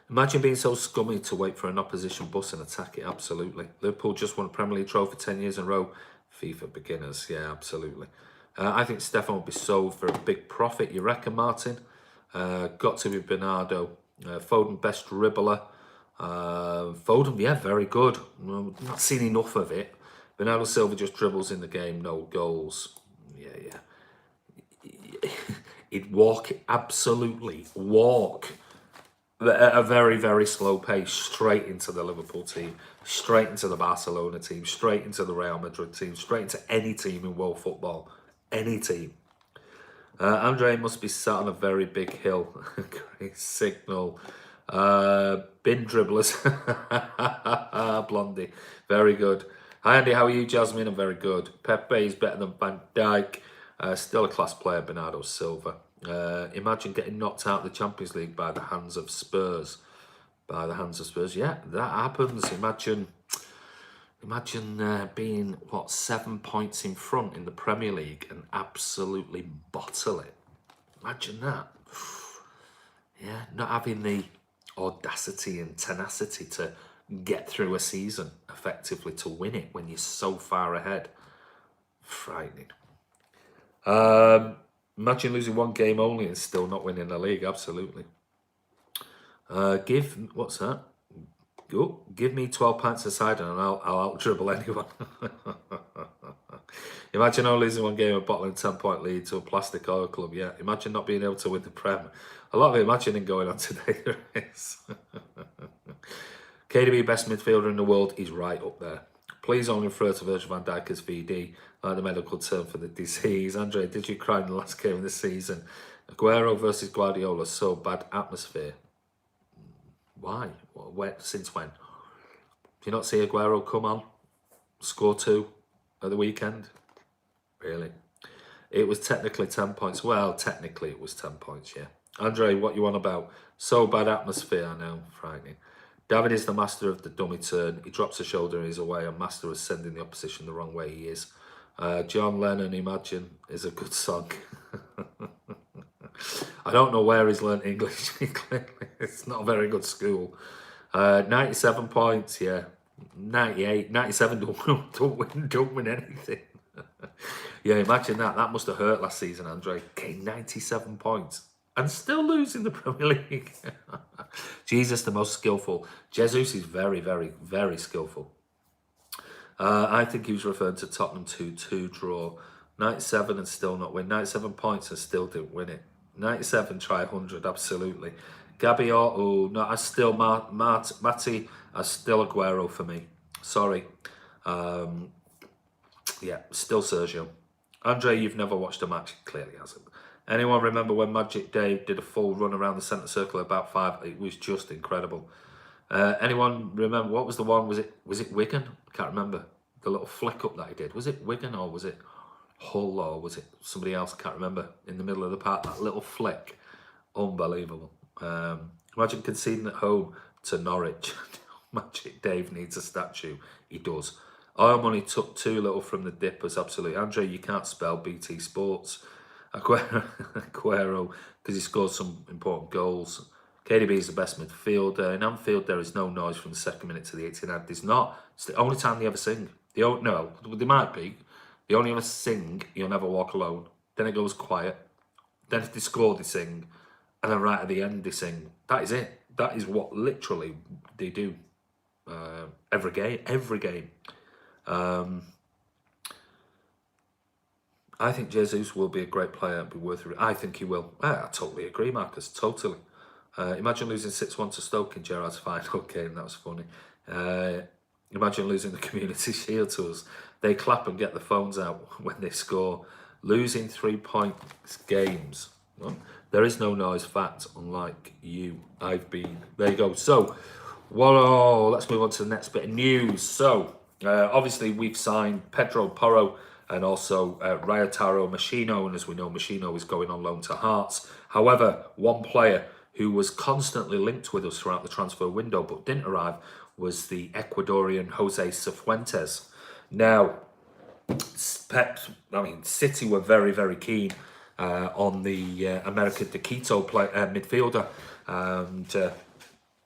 Imagine being so scummy to wait for an opposition bus and attack it. Absolutely. Liverpool just won a Premier League trophy 10 years in a row. FIFA beginners, yeah, absolutely. I think Steffen will be sold for a big profit. You reckon, Martin? Got to be Bernardo. Foden, best dribbler. Foden, yeah, very good. Not seen enough of it. Bernardo Silva just dribbles in the game, no goals. Yeah. He'd walk, absolutely walk at a very, very slow pace straight into the Liverpool team, straight into the Barcelona team, straight into the Real Madrid team, straight into any team in world football. Any team. Andre must be sat on a very big hill. Great signal. Bin dribblers. Blondie. Very good. Hi Andy, how are you? Jasmine, I'm very good. Pepe is better than Van Dijk. Still a class player, Bernardo Silva. Imagine getting knocked out of the Champions League by the hands of Spurs. By the hands of Spurs. Yeah, that happens. Imagine being, 7 points in front in the Premier League and absolutely bottle it. Imagine that. Yeah, not having the audacity and tenacity to get through a season effectively to win it when you're so far ahead. Frightening. Imagine losing one game only and still not winning the league. Absolutely. What's that? Give me 12 pints of cider and I'll out dribble anyone. Imagine only losing one game, a bottle and 10-point lead to a plastic oil club. Yeah, imagine not being able to win the Prem. A lot of imagining going on today, there is. KDB, best midfielder in the world, is right up there. Please only refer to Virgil van Dijk as VD, like the medical term for the disease. Andre, did you cry in the last game of the season? Aguero versus Guardiola, so bad atmosphere. Why? Since when? Do you not see Aguero come on, score 2 at the weekend? Really? It was technically 10 points. Well, technically it was 10 points, yeah. Andre, what you on about? So bad atmosphere, I know, frightening. David is the master of the dummy turn. He drops a shoulder and he's away, and master of sending the opposition the wrong way he is. John Lennon, Imagine, is a good song. I don't know where he's learnt English. It's not a very good school. 97 points, yeah. 98, 97 don't win anything. Yeah, imagine that. That must have hurt last season, Andre. Okay, 97 points. And still losing the Premier League. Jesus, the most skillful. Jesus is very, very, very skillful. I think he was referring to Tottenham 2-2 draw. 97 and still not win. 97 points and still didn't win it. 97 try 100, absolutely. Gabior, oh no, I still Matty, I still Aguero for me. Sorry. Yeah, still Sergio. Andre, you've never watched a match. Clearly hasn't. Anyone remember when Magic Dave did a full run around the centre circle about 5? It was just incredible. Anyone remember what was the one? Was it Wigan? I can't remember. The little flick up that he did. Was it Wigan or was it Hull or was it somebody else? I can't remember. In the middle of the park, that little flick. Unbelievable. Imagine conceding at home to Norwich. Magic Dave needs a statue. He does. Oil Money took too little from the dippers. Absolutely. Andre, you can't spell BT Sports. Aguero, because he scored some important goals. KDB is the best midfielder. In Anfield, there is no noise from the second minute to the 89th. There's not. It's the only time they ever sing. No, they might be. They only ever sing, You'll Never Walk Alone. Then it goes quiet. Then if they score, they sing. And then right at the end, they sing. That is it. That is what literally they do. Every game. I think Jesus will be a great player and be worth it. I think he will. I totally agree, Marcus. Totally. Imagine losing 6-1 to Stoke in Gerrard's final game. That was funny. Imagine losing the Community Shield to us. They clap and get the phones out when they score. Losing 3-point games. Well, there is no noise fact, unlike you. I've been. There you go. So, let's move on to the next bit of news. So, obviously, we've signed Pedro Porro and also Ryotaro Machino. And as we know, Machino is going on loan to Hearts. However, one player who was constantly linked with us throughout the transfer window but didn't arrive was the Ecuadorian Jose Cifuentes. Now, City were very, very keen on the America de Quito midfielder. And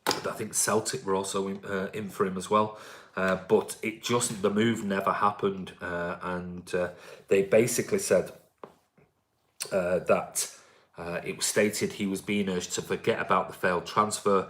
I think Celtic were also in for him as well. but the move never happened, and they basically said that it was stated he was being urged to forget about the failed transfer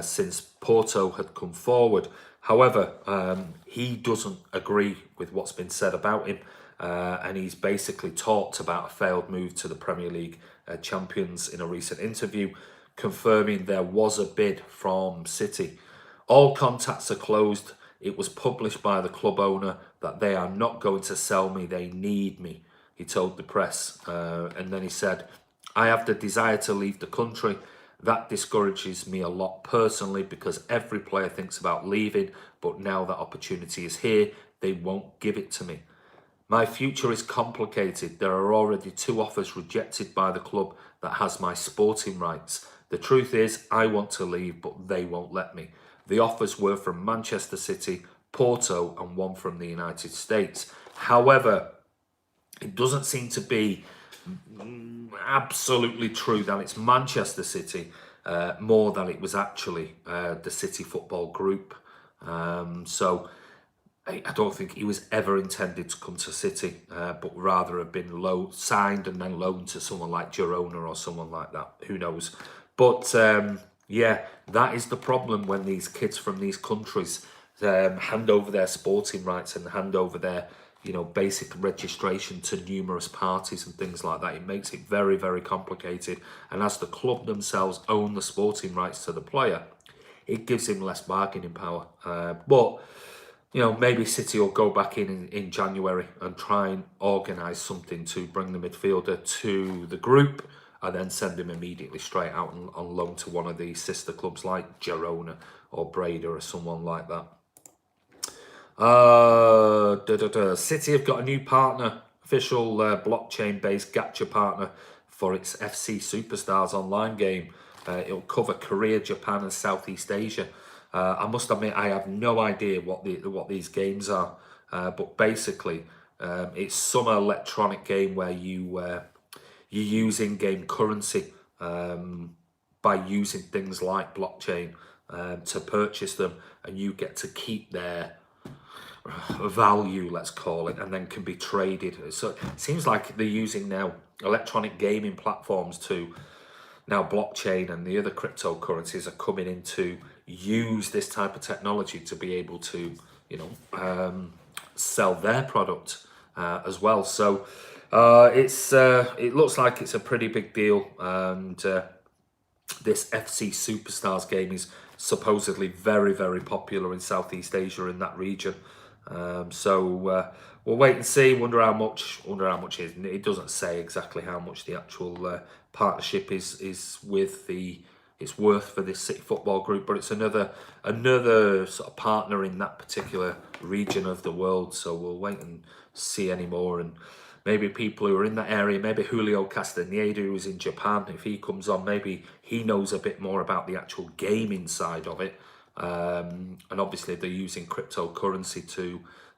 since Porto had come forward. However, he doesn't agree with what's been said about him, and he's basically talked about a failed move to the Premier League champions in a recent interview, confirming there was a bid from City. All contacts are closed. It was published by the club owner that they are not going to sell me, they need me, he told the press. And then he said, I have the desire to leave the country. That discourages me a lot personally because every player thinks about leaving, but now that opportunity is here, they won't give it to me. My future is complicated. There are already 2 offers rejected by the club that has my sporting rights. The truth is, I want to leave, but they won't let me. The offers were from Manchester City, Porto, and one from the United States. However, it doesn't seem to be absolutely true that it's Manchester City more than it was actually the City Football Group. So I don't think he was ever intended to come to City, but rather have been signed and then loaned to someone like Girona or someone like that. Who knows? But yeah, that is the problem when these kids from these countries hand over their sporting rights and hand over their, basic registration to numerous parties and things like that. It makes it very, very complicated. And as the club themselves own the sporting rights to the player, it gives him less bargaining power. But maybe City will go back in January and try and organise something to bring the midfielder to the group and then send him immediately straight out on loan to one of the sister clubs like Girona or Breda or someone like that. City have got a new partner, official blockchain-based gacha partner for its FC Superstars online game. It'll cover Korea, Japan and Southeast Asia. I must admit, I have no idea what these games are, but basically, it's some electronic game where you use in-game currency by using things like blockchain to purchase them, and you get to keep their value, let's call it, and then can be traded. So it seems like they're using now electronic gaming platforms to now blockchain and the other cryptocurrencies are coming in to use this type of technology to be able to, sell their product as well. So it looks like it's a pretty big deal, and this FC Superstars game is supposedly very, very popular in Southeast Asia, in that region. So we'll wait and see. Wonder how much it is. It doesn't say exactly how much the actual partnership is worth for this City Football Group, but it's another sort of partner in that particular region of the world. So we'll wait and see any more, and maybe people who are in that area, maybe Julio Castañeda, who's in Japan, if he comes on, maybe he knows a bit more about the actual gaming side of it. And obviously they're using cryptocurrency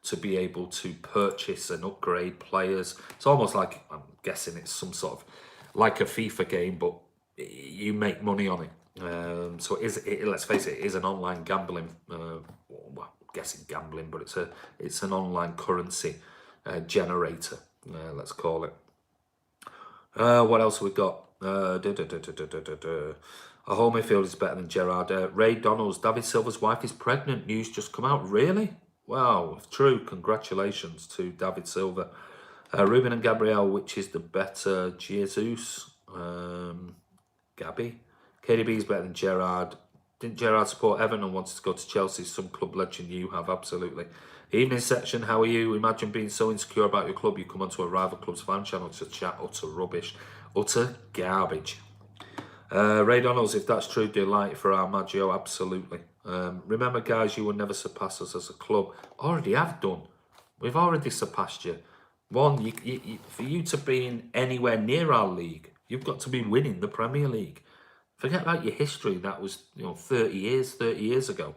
to be able to purchase and upgrade players. It's almost like, I'm guessing it's some sort of like a FIFA game, but you make money on it. So let's face it, it is an online gambling, well, I'm guessing gambling, but it's an online currency generator, let's call it. What else have we got? A home midfield is better than Gerrard. Ray Donalds, David Silva's wife is pregnant. News just come out. Really? Wow, if true, congratulations to David Silva. Ruben and Gabriel, which is the better? Jesus? Gabby? KDB is better than Gerrard. Didn't Gerrard support Everton and wanted to go to Chelsea? Some club legend you have, absolutely. Evening section, how are you? Imagine being so insecure about your club, you come onto a rival club's fan channel to chat utter rubbish. Utter garbage. Ray Donalds, if that's true, delight for our Maggio, absolutely. Remember, guys, you will never surpass us as a club. Already have done. We've already surpassed you. One, for you to be anywhere near our league, you've got to be winning the Premier League. Forget about your history. That was 30 years ago.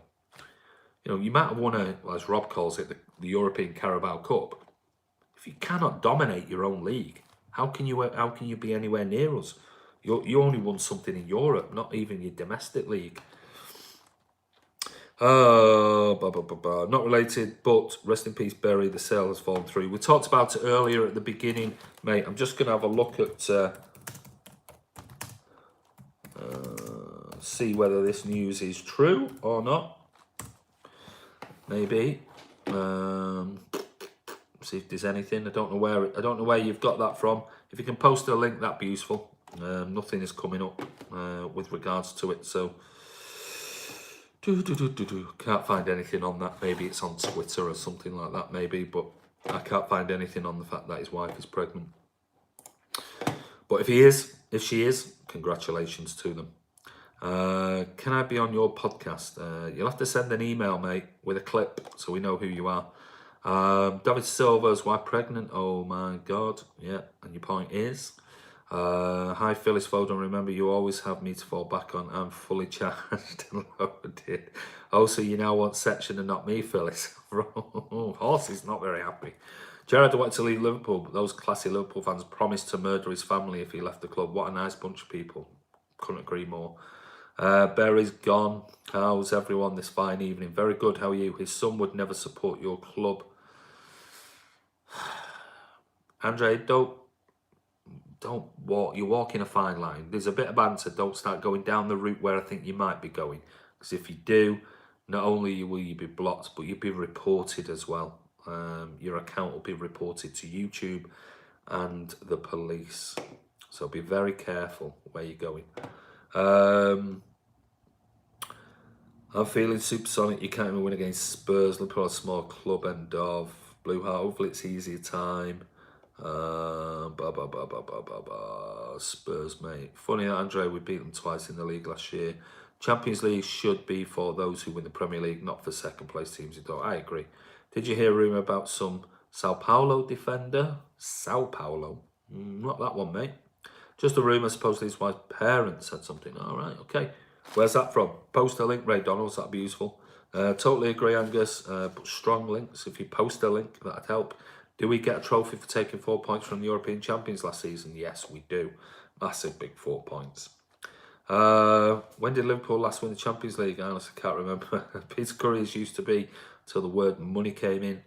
You might have won as Rob calls it, the European Carabao Cup. If you cannot dominate your own league, how can you be anywhere near us? You only won something in Europe, not even your domestic league. Not related, but rest in peace, Berry. The sale has fallen through. We talked about it earlier at the beginning, mate. I'm just going to have a look at, see whether this news is true or not. Maybe. See if there's anything. I don't know where you've got that from. If you can post a link, that'd be useful. Nothing is coming up with regards to it, so can't find anything on that. Maybe it's on Twitter or something like that, maybe, but I can't find anything on the fact that his wife is pregnant. But if she is, congratulations to them. Can I be on your podcast? You'll have to send an email, mate, with a clip so we know who you are. David Silva's wife pregnant. Oh my God. Yeah, and your point is, hi Phyllis Foden, remember you always have me to fall back on. I'm fully charged and loaded. Oh, so you now want section and not me, Phyllis. Horse is not very happy. Gerrard wanted to leave Liverpool, but those classy Liverpool fans promised to murder his family if he left the club. What a nice bunch of people. Couldn't agree more. Berry's gone. How's everyone this fine evening? Very good. How are you? His son would never support your club. Andre, don't walk. You're walking a fine line. There's a bit of banter. Don't start going down the route where I think you might be going. Because if you do, not only will you be blocked, but you'll be reported as well. Your account will be reported to YouTube and the police. So be very careful where you're going. I'm feeling supersonic. You can't even win against Spurs. Liverpool, a small club, end of. Blue Heart, hopefully it's easier time. Spurs, mate. Funny, Andre, we beat them twice in the league last year. Champions League should be for those who win the Premier League, not for second place teams who don't. I agree. Did you hear a rumour about some Sao Paulo defender? Sao Paulo? Not that one, mate. Just a rumour, supposedly his wife's parents said something. All right, okay. Where's that from? Post a link, Ray Donalds, that'd be useful. Totally agree, Angus, but strong links. If you post a link, that'd help. Do we get a trophy for taking 4 points from the European champions last season? Yes, we do. Massive big 4 points. When did Liverpool last win the Champions League? I honestly can't remember. Peter Curry's used to be till the word money came in.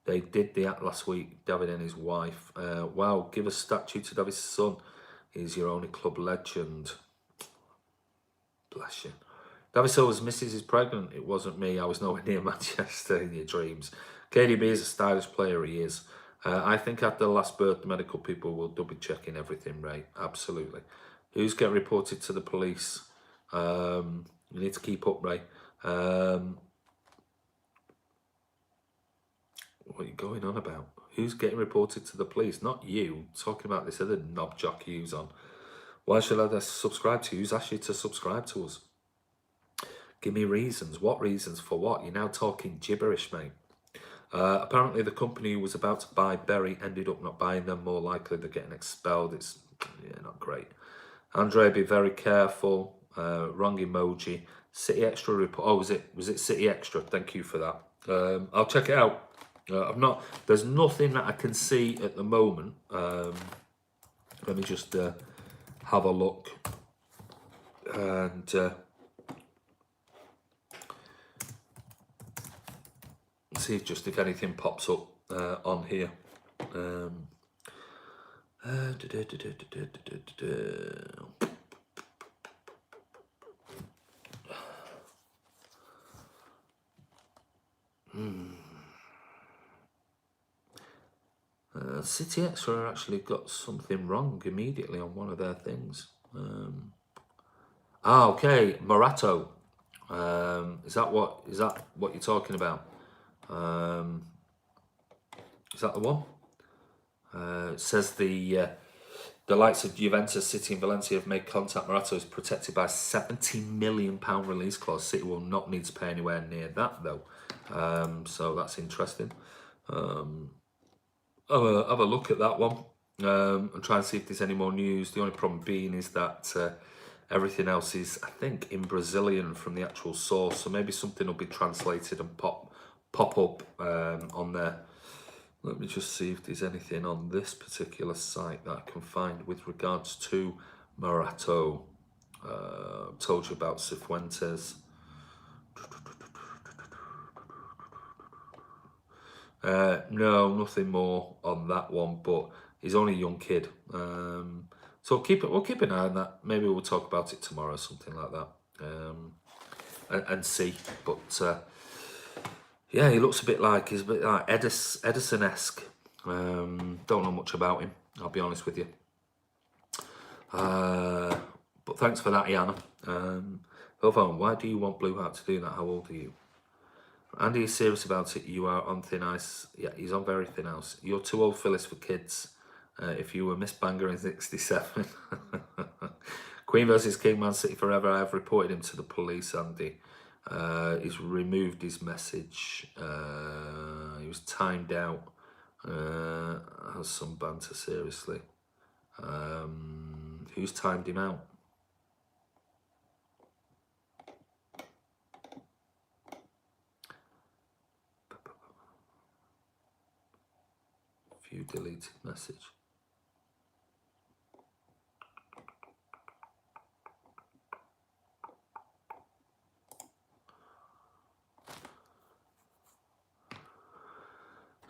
They did the act last week, David and his wife. Wow, give a statue to David's son. He's your only club legend. Bless you. David Silva's missus is pregnant. It wasn't me. I was nowhere near Manchester in your dreams. KDB is a stylish player. He is. I think after the last birth, the medical people will double checking everything, Ray. Absolutely. Who's getting reported to the police? You need to keep up, Ray. What are you going on about? Who's getting reported to the police? Not you. Talking about this other knob jockey who's on. Why should I subscribe to you? Who's asked you to subscribe to us? Give me reasons. What reasons for what? You're now talking gibberish, mate. Apparently the company who was about to buy Berry ended up not buying them. More likely they're getting expelled. It's not great. Andre, be very careful. Wrong emoji. City Extra report. Oh, was it City Extra? Thank you for that. I'll check it out. There's nothing that I can see at the moment. Let me just have a look and see if anything pops up on here. City Extra actually got something wrong immediately on one of their things. Okay, Morato. Is that what you're talking about? Is that the one? It says the likes of Juventus, City and Valencia have made contact. Morato is protected by a £70 million release clause. City will not need to pay anywhere near that though. So that's interesting. Have a look at that one and try and see if there's any more news. The only problem being is that everything else is, I think, in Brazilian from the actual source. So maybe something will be translated and pop up on there. Let me just see if there's anything on this particular site that I can find with regards to Morato. Told you about Cifuentes. No, nothing more on that one, but he's only a young kid. So we'll keep an eye on that. Maybe we'll talk about it tomorrow or something like that. And see. But yeah, he looks he's a bit like Edison-esque. Don't know much about him, I'll be honest with you. But thanks for that, Iana. Phone, why do you want Blue Heart to do that? How old are you? Andy is serious about it. You are on thin ice. Yeah, he's on very thin ice. You're too old, Phyllis, for kids. If you were Miss Banger in 67. Queen versus King, Man City forever. I have reported him to the police, Andy. He's removed his message. He was timed out. Has some banter, seriously. Who's timed him out? View deleted message.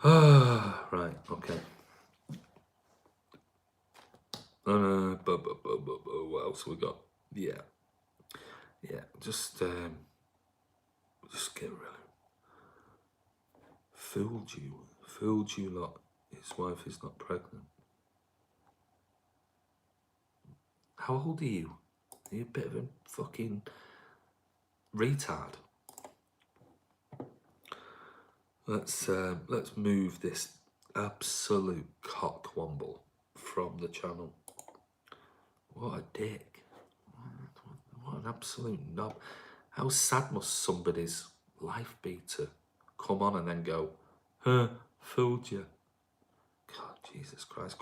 Right, okay. What else have we got? Yeah, just get rid of it. Fooled you lot. His wife is not pregnant. How old are you? Are you a bit of a fucking retard? Let's move this absolute cockwomble from the channel. What a dick. What an absolute knob. How sad must somebody's life be to come on and then go, fooled you. God, Jesus Christ,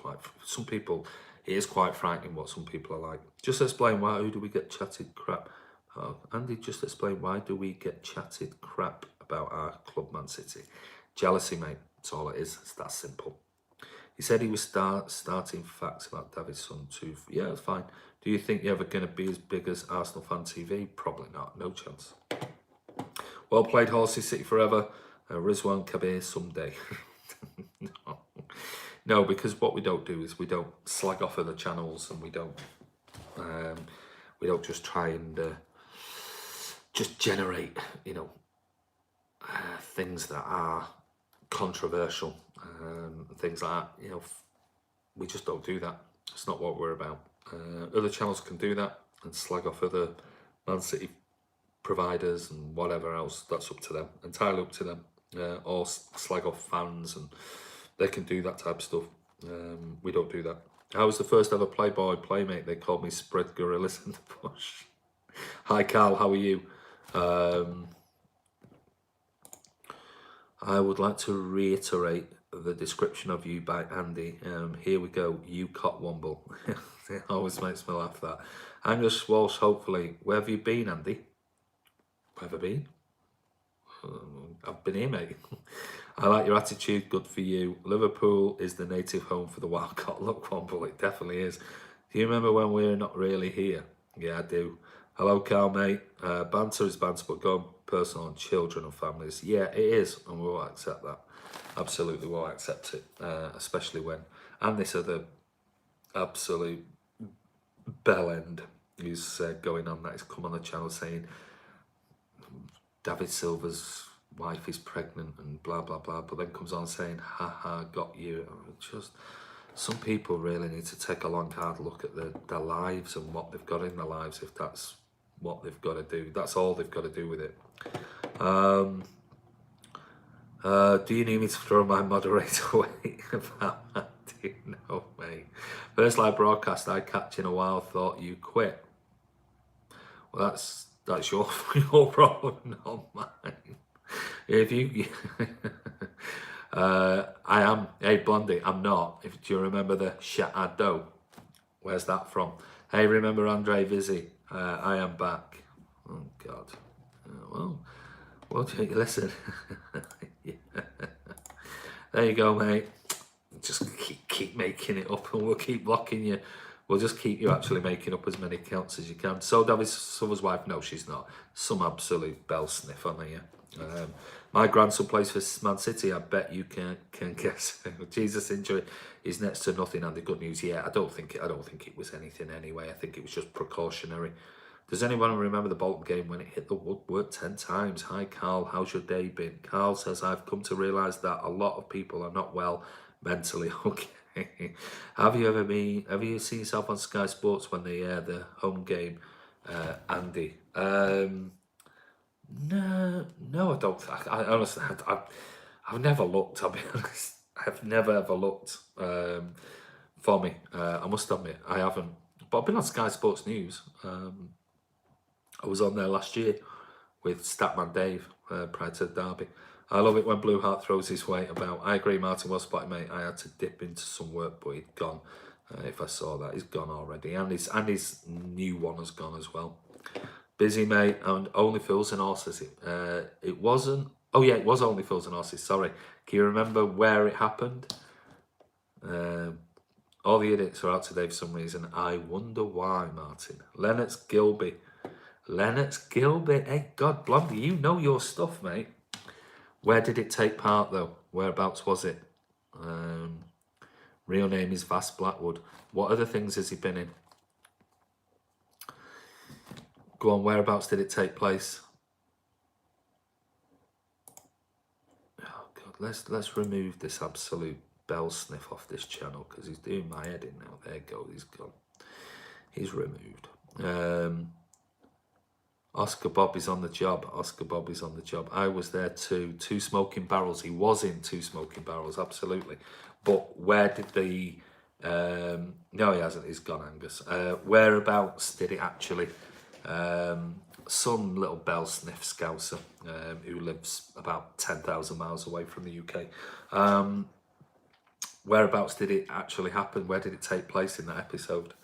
some people, it is quite frightening what some people are like. Just explain who do we get chatted crap? Oh, Andy, just explain why do we get chatted crap about our club, Man City? Jealousy, mate. That's all it is. It's that simple. He said he was starting facts about David's son too. Yeah, it's fine. Do you think you're ever going to be as big as Arsenal Fan TV? Probably not. No chance. Well played, Horsey. City forever. Rizwan Kabir someday. No, because what we don't do is we don't slag off other channels, and we don't just try and just generate, things that are controversial, things like that. We just don't do that. It's not what we're about. Other channels can do that and slag off other Man City providers and whatever else. That's up to them, entirely up to them. Or slag off fans, and they can do that type of stuff. We don't do that. I was the first ever Playboy Playmate. They called me Spread Gorillas in the Bush. Hi Carl, how are you? I would like to reiterate the description of you by Andy. Here we go, you cotwomble. It always makes me laugh, that. Angus Walsh, hopefully. Where have you been, Andy? Where have I been? I've been here, mate. I like your attitude, good for you. Liverpool is the native home for the Wildcat Look Womble. It definitely is. Do you remember when we were not really here? Yeah, I do. Hello, Carl, mate. Banter is banter, but going personal on children and families. Yeah, it is, and we won't accept that. Absolutely won't accept it, especially when. And this other absolute bellend who's going on that has come on the channel saying David Silva's wife is pregnant and blah blah blah, but then comes on saying haha, got you. Just some people really need to take a long hard look at their lives and what they've got in their lives, if that's what they've got to do. That's all they've got to do with it. Do you need me to throw my moderator away about that? Do you know, mate? First live broadcast I catch in a while, thought you quit. Well, that's your problem, not mine. If you, I am. Hey, Blondie, I'm not. Do you remember the Shadow? Where's that from? Hey, remember Andre Vizzi? I am back. Oh God. Well, listen. Yeah. There you go, mate. Just keep making it up, and we'll keep blocking you. We'll just keep you actually making up as many counts as you can. So David Silver's wife, no, she's not. Some absolute bell sniff on her. My grandson plays for Man City. I bet you can guess. Jesus injury is next to nothing, and the good news, yeah, I don't think it was anything anyway. I think it was just precautionary. Does anyone remember the Bolton game when it hit the woodwork 10 times? Hi Carl, how's your day been? Carl says, I've come to realise that a lot of people are not well mentally. Okay. Have you seen yourself on Sky Sports when they air the home game, Andy? No, I don't. I honestly, I've never looked. I'll be honest. I've never ever looked. For me, I must admit, I haven't. But I've been on Sky Sports News. I was on there last year with Statman Dave prior to the derby. I love it when Blue Heart throws his weight about. I agree, Martin, well spotted, mate. I had to dip into some work, but he'd gone. If I saw that, he's gone already. And his new one has gone as well. Busy, mate, and only Fools and Horses. It wasn't. Oh, yeah, it was Only Fools and Horses. Sorry. Can you remember where it happened? All the idiots are out today for some reason. I wonder why, Martin. Lennox Gilby. Hey, God, Blondie, you know your stuff, mate. Where did it take part, though? Whereabouts was it? Real name is Vass Blackwood. What other things has he been in? Go on, whereabouts did it take place? Oh God, let's remove this absolute bell sniff off this channel because he's doing my head in now. There you go, he's gone. He's removed. Oscar Bobby's on the job. I was there too. 2 Smoking Barrels. He was in 2 Smoking Barrels, absolutely. But where did the no, he hasn't. He's gone, Angus. Whereabouts did it actually? Some little bell sniff scouser who lives about 10,000 miles away from the UK. Whereabouts did it actually happen? Where did it take place in that episode?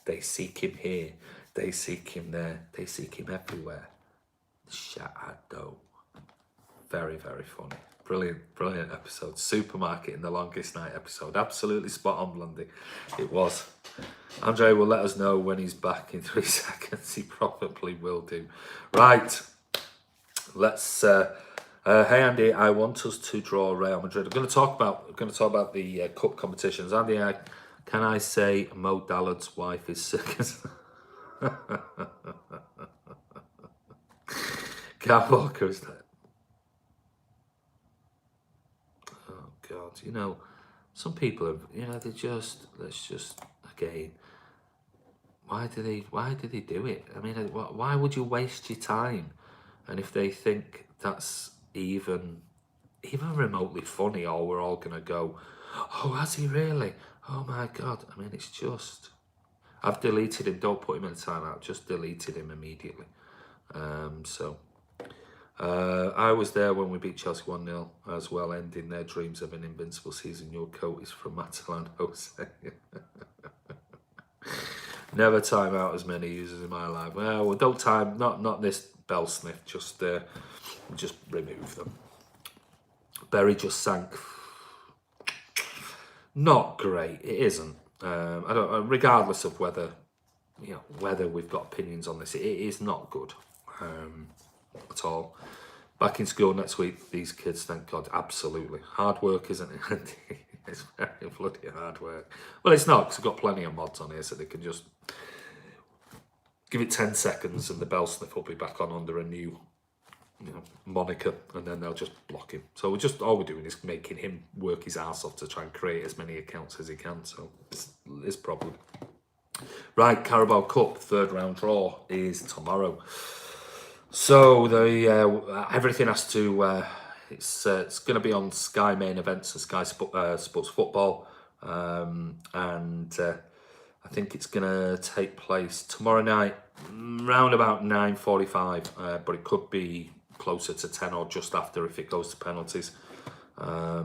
They seek him here, they seek him there, they seek him everywhere. Shadow. Very, very funny. Brilliant episode. Supermarket in the Longest Night episode. Absolutely spot on, Blondie. It was. Andre will let us know when he's back in 3 seconds. He probably will do. Right. Let's. Hey Andy, I want us to draw Real Madrid. I'm going to talk about the cup competitions. Andy, can I say Mo Dallard's wife is sick? Cat Walker is that. God, you know, some people have, you know, let's just again, why do they do it? I mean, why would you waste your time? And if they think that's even remotely funny, or we're all gonna go, oh, has he really? Oh my God! I mean, it's just, I've deleted him. Don't put him in timeout. Just deleted him immediately. I was there when we beat Chelsea 1-0 as well, ending their dreams of an invincible season. Your coat is from Matalan Jose. Never time out as many users in my life. Well, don't time, not this bell sniff, just remove them. Berry just sank. Not great, it isn't. I don't, regardless of whether we've got opinions on this, it is not good. At all. Back in school next week, these kids, thank God, absolutely. Hard work, isn't it? It's very bloody hard work. Well, it's not, because I've got plenty of mods on here, so they can just give it 10 seconds and the bell sniff will be back on under a new moniker, and then they'll just block him. So all we're doing is making him work his ass off to try and create as many accounts as he can. So it's his problem. Right, Carabao Cup 3rd round draw is tomorrow. So everything has to. It's going to be on Sky Main Events and Sky Sports Football, and I think it's going to take place tomorrow night, round about 9:45. But it could be closer to 10 or just after if it goes to penalties.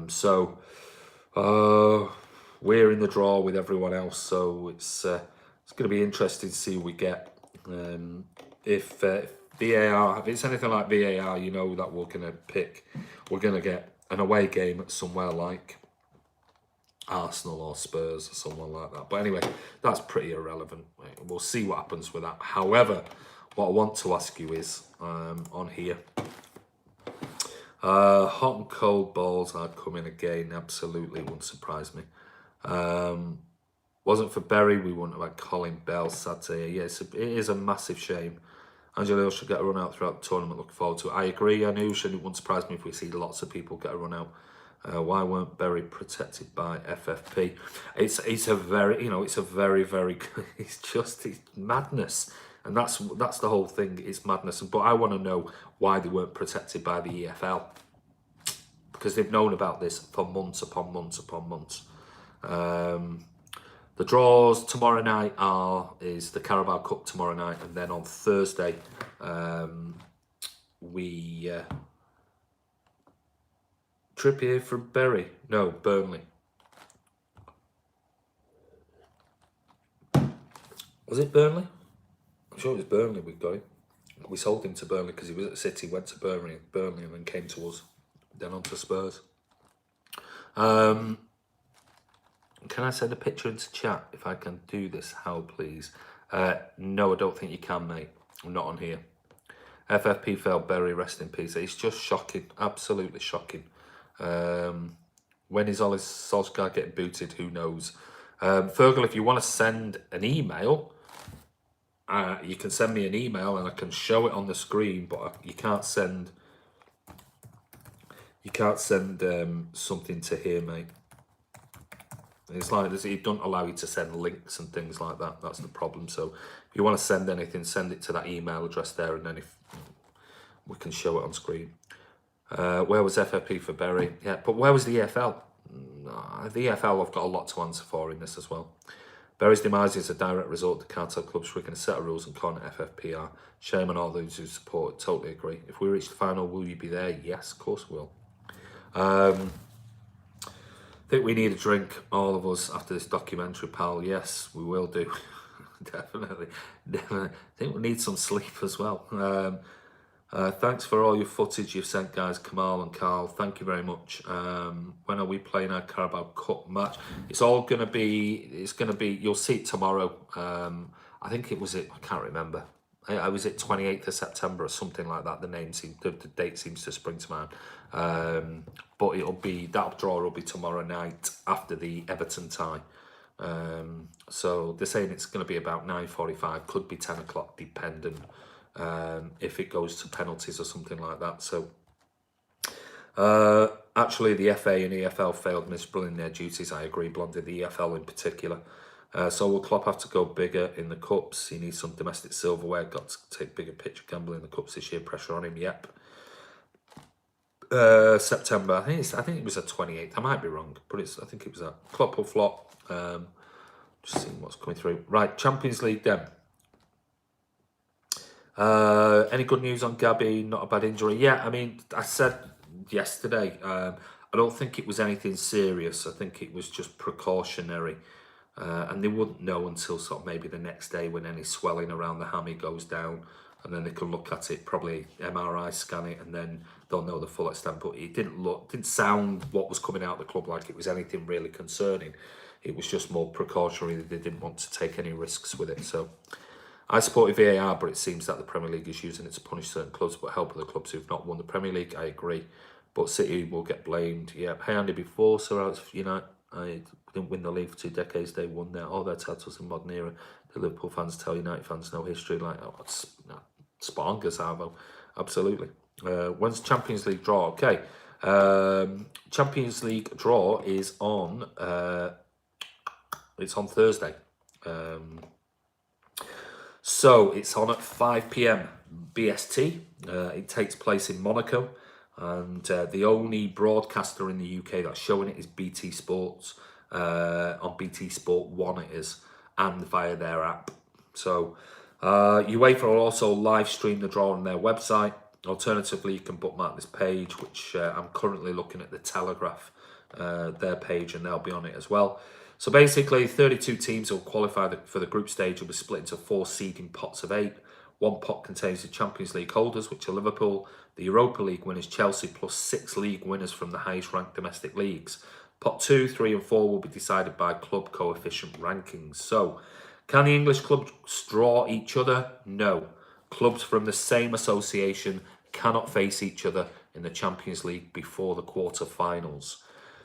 So we're in the draw with everyone else. So it's going to be interesting to see who we get. If VAR, if it's anything like VAR, you know that we're going to get an away game at somewhere like Arsenal or Spurs or someone like that. But anyway, that's pretty irrelevant. We'll see what happens with that. However, what I want to ask you is, on here, hot and cold balls are coming again. Absolutely, wouldn't surprise me. Wasn't for Berry, we wouldn't have had Colin Bell Saturday. Yes, it is a massive shame. Angelo should get a run out throughout the tournament. Looking forward to it. I agree, Anush, and it wouldn't surprise me if we see lots of people get a run out. Why weren't Berry protected by FFP? It's a very, you know, it's a very, very. It's madness, and that's the whole thing. It's madness. But I want to know why they weren't protected by the EFL, because they've known about this for months upon months upon months. The draws tomorrow night is the Carabao Cup tomorrow night, and then on Thursday we Trippier from Burnley. Was it Burnley? I'm sure it was Burnley we got him. We sold him to Burnley because he was at City, went to Burnley, and then came to us, then on to Spurs. Can I send a picture into chat if I can do this? How, please? No, I don't think you can, mate. I'm not on here. FFP failed Berry, rest in peace. It's just shocking, absolutely shocking. When is Ollie Solskjaer getting booted? Who knows? Fergal, if you want to send an email, you can send me an email and I can show it on the screen, but you can't send something to here, mate. It's like it don't allow you to send links and things like that. That's the problem. So if you want to send anything, send it to that email address there, and then if we can show it on screen. Where was FFP for Berry? Yeah, but where was the EFL? The EFL have got a lot to answer for in this as well. Berry's demise is a direct result of the cartel clubs breaking a set of rules and calling it FFPR. Shame on all those who support it. Totally agree. If we reach the final, will you be there? Yes, of course we will. I think we need a drink, all of us, after this documentary, pal. Yes, we will do. Definitely. I think we need some sleep as well. Thanks for all your footage you've sent, guys. Kamal and Carl, thank you very much. When are we playing our Carabao Cup match? It's going to be, you'll see it tomorrow. I think it was, I can't remember. I was at 28th of September or something like that. The date seems to spring to mind. But that draw will be tomorrow night after the Everton tie. So they're saying it's going to be about 9:45, could be 10 o'clock, dependent if it goes to penalties or something like that. So actually, the FA and EFL failed miserably in their duties. I agree, Blondie, the EFL in particular. So will Klopp have to go bigger in the cups? He needs some domestic silverware. Got to take bigger picture gamble in the cups this year. Pressure on him. Yep. September. I think it was the 28th. I might be wrong, but I think it was that. Klopp or flop. Just seeing what's coming through. Right, Champions League then. Any good news on Gabby? Not a bad injury. Yeah, I mean, I said yesterday. I don't think it was anything serious. I think it was just precautionary. And they wouldn't know until sort of maybe the next day when any swelling around the hammy goes down, and then they can look at it, probably MRI scan it, and then they'll know the full extent. But it didn't sound what was coming out of the club like it was anything really concerning. It was just more precautionary. They didn't want to take any risks with it. So I supported VAR, but it seems that the Premier League is using it to punish certain clubs but help other clubs who've not won the Premier League. I agree, but City will get blamed. Yeah, hey Andy, before Sir Alex, I didn't win the league for 2 decades. They won all their titles in modern era. The Liverpool fans tell United fans no history. Like, it's spot on, Gazavo. Absolutely. When's Champions League draw? Okay. Champions League draw is on. It's on Thursday. So it's on at 5 p.m. BST. It takes place in Monaco. And the only broadcaster in the UK that's showing it is BT Sports. On BT Sport 1 it is, and via their app. So UEFA will also live stream the draw on their website. Alternatively, you can bookmark this page, which I'm currently looking at the Telegraph, their page, and they'll be on it as well. So basically, 32 teams will qualify for the group stage. Will be split into 4 seeding pots of 8. One pot contains the Champions League holders, which are Liverpool, the Europa League winners, Chelsea, plus 6 league winners from the highest ranked domestic leagues. Pot 2, 3 and 4 will be decided by club coefficient rankings. So, can the English clubs draw each other? No. Clubs from the same association cannot face each other in the Champions League before the quarter-finals.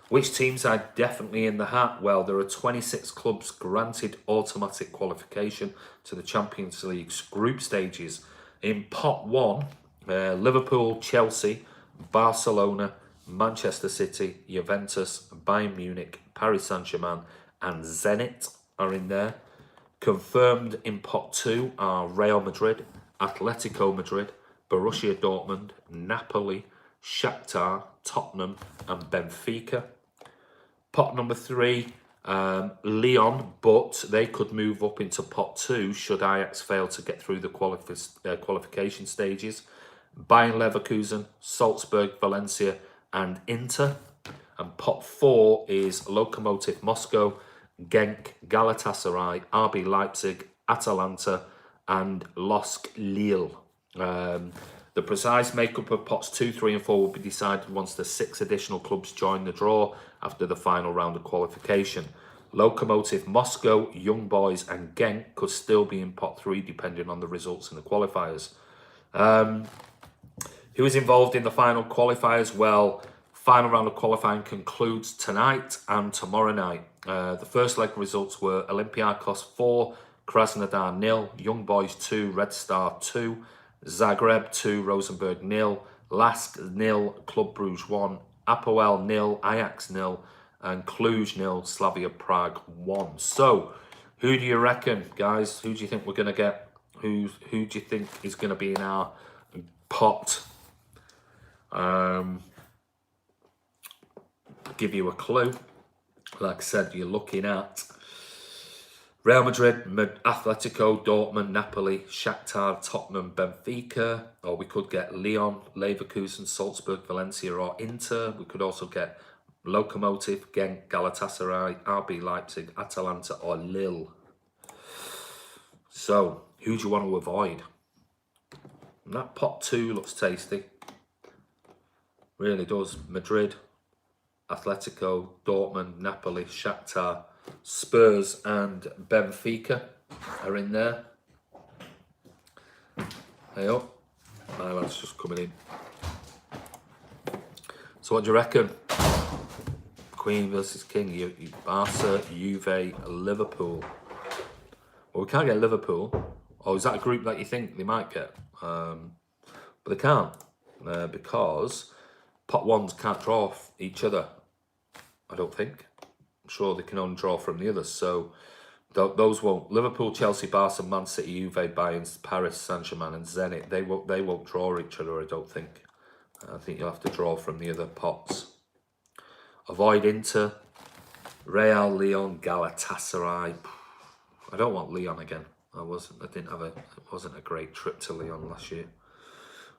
Which teams are definitely in the hat? Well, there are 26 clubs granted automatic qualification to the Champions League's group stages. In Pot 1, Liverpool, Chelsea, Barcelona, Manchester City, Juventus, Bayern Munich, Paris Saint-Germain and Zenit are in there. Confirmed in Pot 2 are Real Madrid, Atletico Madrid, Borussia Dortmund, Napoli, Shakhtar, Tottenham and Benfica. Pot number 3, Lyon, but they could move up into Pot 2 should Ajax fail to get through the qualification stages. Bayern Leverkusen, Salzburg, Valencia and Inter. And Pot 4 is Lokomotiv Moscow, Genk, Galatasaray, RB Leipzig, Atalanta and LOSC Lille. The precise makeup of Pots 2, 3 and 4 will be decided once the 6 additional clubs join the draw after the final round of qualification. Lokomotiv Moscow, Young Boys and Genk could still be in Pot 3 depending on the results in the qualifiers. Who is involved in the final qualifiers? Well, final round of qualifying concludes tonight and tomorrow night. The first leg results were Olympiacos 4, Krasnodar 0, Young Boys 2, Red Star 2, Zagreb 2, Rosenborg 0, Lask 0, Club Brugge 1, Apoel 0, Ajax 0, and Cluj 0, Slavia Prague 1. So, who do you reckon, guys? Who do you think we're going to get? Who do you think is going to be in our pot? Give you a clue. Like I said, you're looking at Real Madrid, Atletico, Dortmund, Napoli, Shakhtar, Tottenham, Benfica. Or we could get Lyon, Leverkusen, Salzburg, Valencia or Inter. We could also get Lokomotiv, Genk, Galatasaray, RB Leipzig, Atalanta or Lille. So, who do you want to avoid? And that pot 2 looks tasty. Really does. Madrid, Atletico, Dortmund, Napoli, Shakhtar, Spurs and Benfica are in there. Hey up. My lad's just coming in. So what do you reckon? Queen versus King. Barca, Juve, Liverpool. Well, we can't get Liverpool. Or is that a group that you think they might get? But they can't. Because pot 1s can't draw off each other. I don't think. I'm sure they can only draw from the others. So those won't. Liverpool, Chelsea, Barca, Man City, Juve, Bayern, Paris, Saint-Germain and Zenit. They won't draw each other, I don't think. I think you'll have to draw from the other pots. Avoid Inter, Real, Lyon, Galatasaray. I don't want Lyon again. It wasn't a great trip to Lyon last year.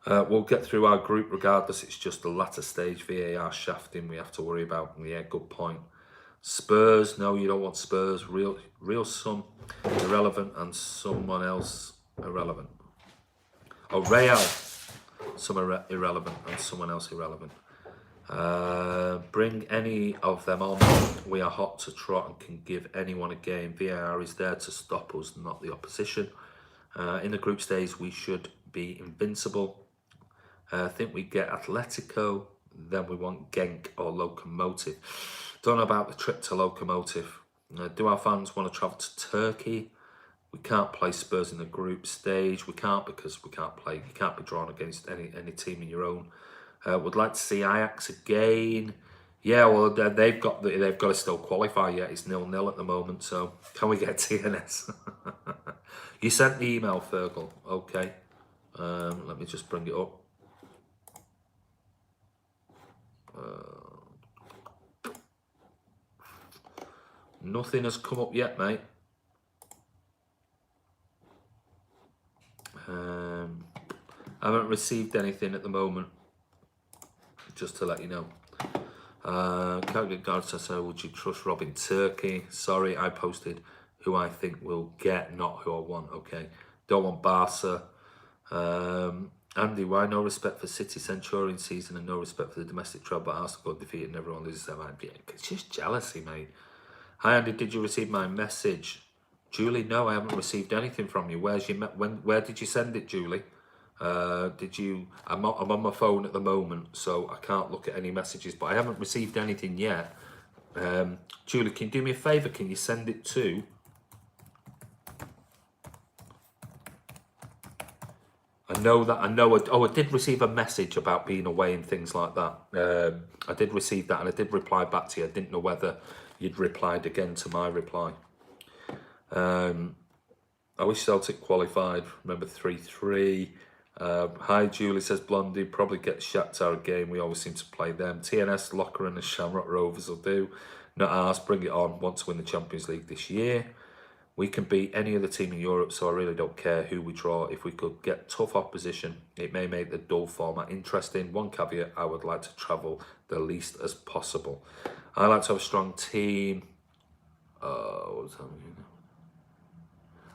We'll get through our group regardless. It's just the latter stage VAR shafting we have to worry about. Yeah, good point. Spurs, no, you don't want Spurs. Real some irrelevant and someone else irrelevant. Oh, Real, some irrelevant and someone else irrelevant. Bring any of them on. We are hot to trot and can give anyone a game. VAR is there to stop us, not the opposition. In the group stage, we should be invincible. I think we get Atletico, then we want Genk or Lokomotiv. Don't know about the trip to Lokomotiv. Do our fans want to travel to Turkey? We can't play Spurs in the group stage. We can't because we can't play. You can't be drawn against any team in your own. Would like to see Ajax again. Yeah, well they've got to still qualify yet. It's 0-0 at the moment. So can we get TNS? You sent the email, Fergal. Okay. Let me just bring it up. Nothing has come up yet, mate. I haven't received anything at the moment. Just to let you know. Can't get guards to say, would you trust Rob in Turkey? Sorry, I posted who I think will get, not who I want. Okay. Don't want Barca. Andy, why no respect for City Centurion season and no respect for the domestic treble, but Arsenal got defeated and everyone loses their mind? Yeah, it's just jealousy, mate. Hi Andy, did you receive my message? Julie, no, I haven't received anything from you. Where did you send it, Julie? Did you? I'm on my phone at the moment, so I can't look at any messages, but I haven't received anything yet. Julie, can you do me a favour? Can you send it to? I know. I did receive a message about being away and things like that. I did receive that, and I did reply back to you. I didn't know whether you'd replied again to my reply. I wish Celtic qualified. Remember 3-3. Hi, Julie, says Blondie. Probably get Shakhtar game. We always seem to play them. TNS, Locker and the Shamrock Rovers will do. Not ours. Bring it on. Want to win the Champions League this year. We can beat any other team in Europe, so I really don't care who we draw. If we could get tough opposition, it may make the dull format interesting. One caveat, I would like to travel the least as possible. I like to have a strong team.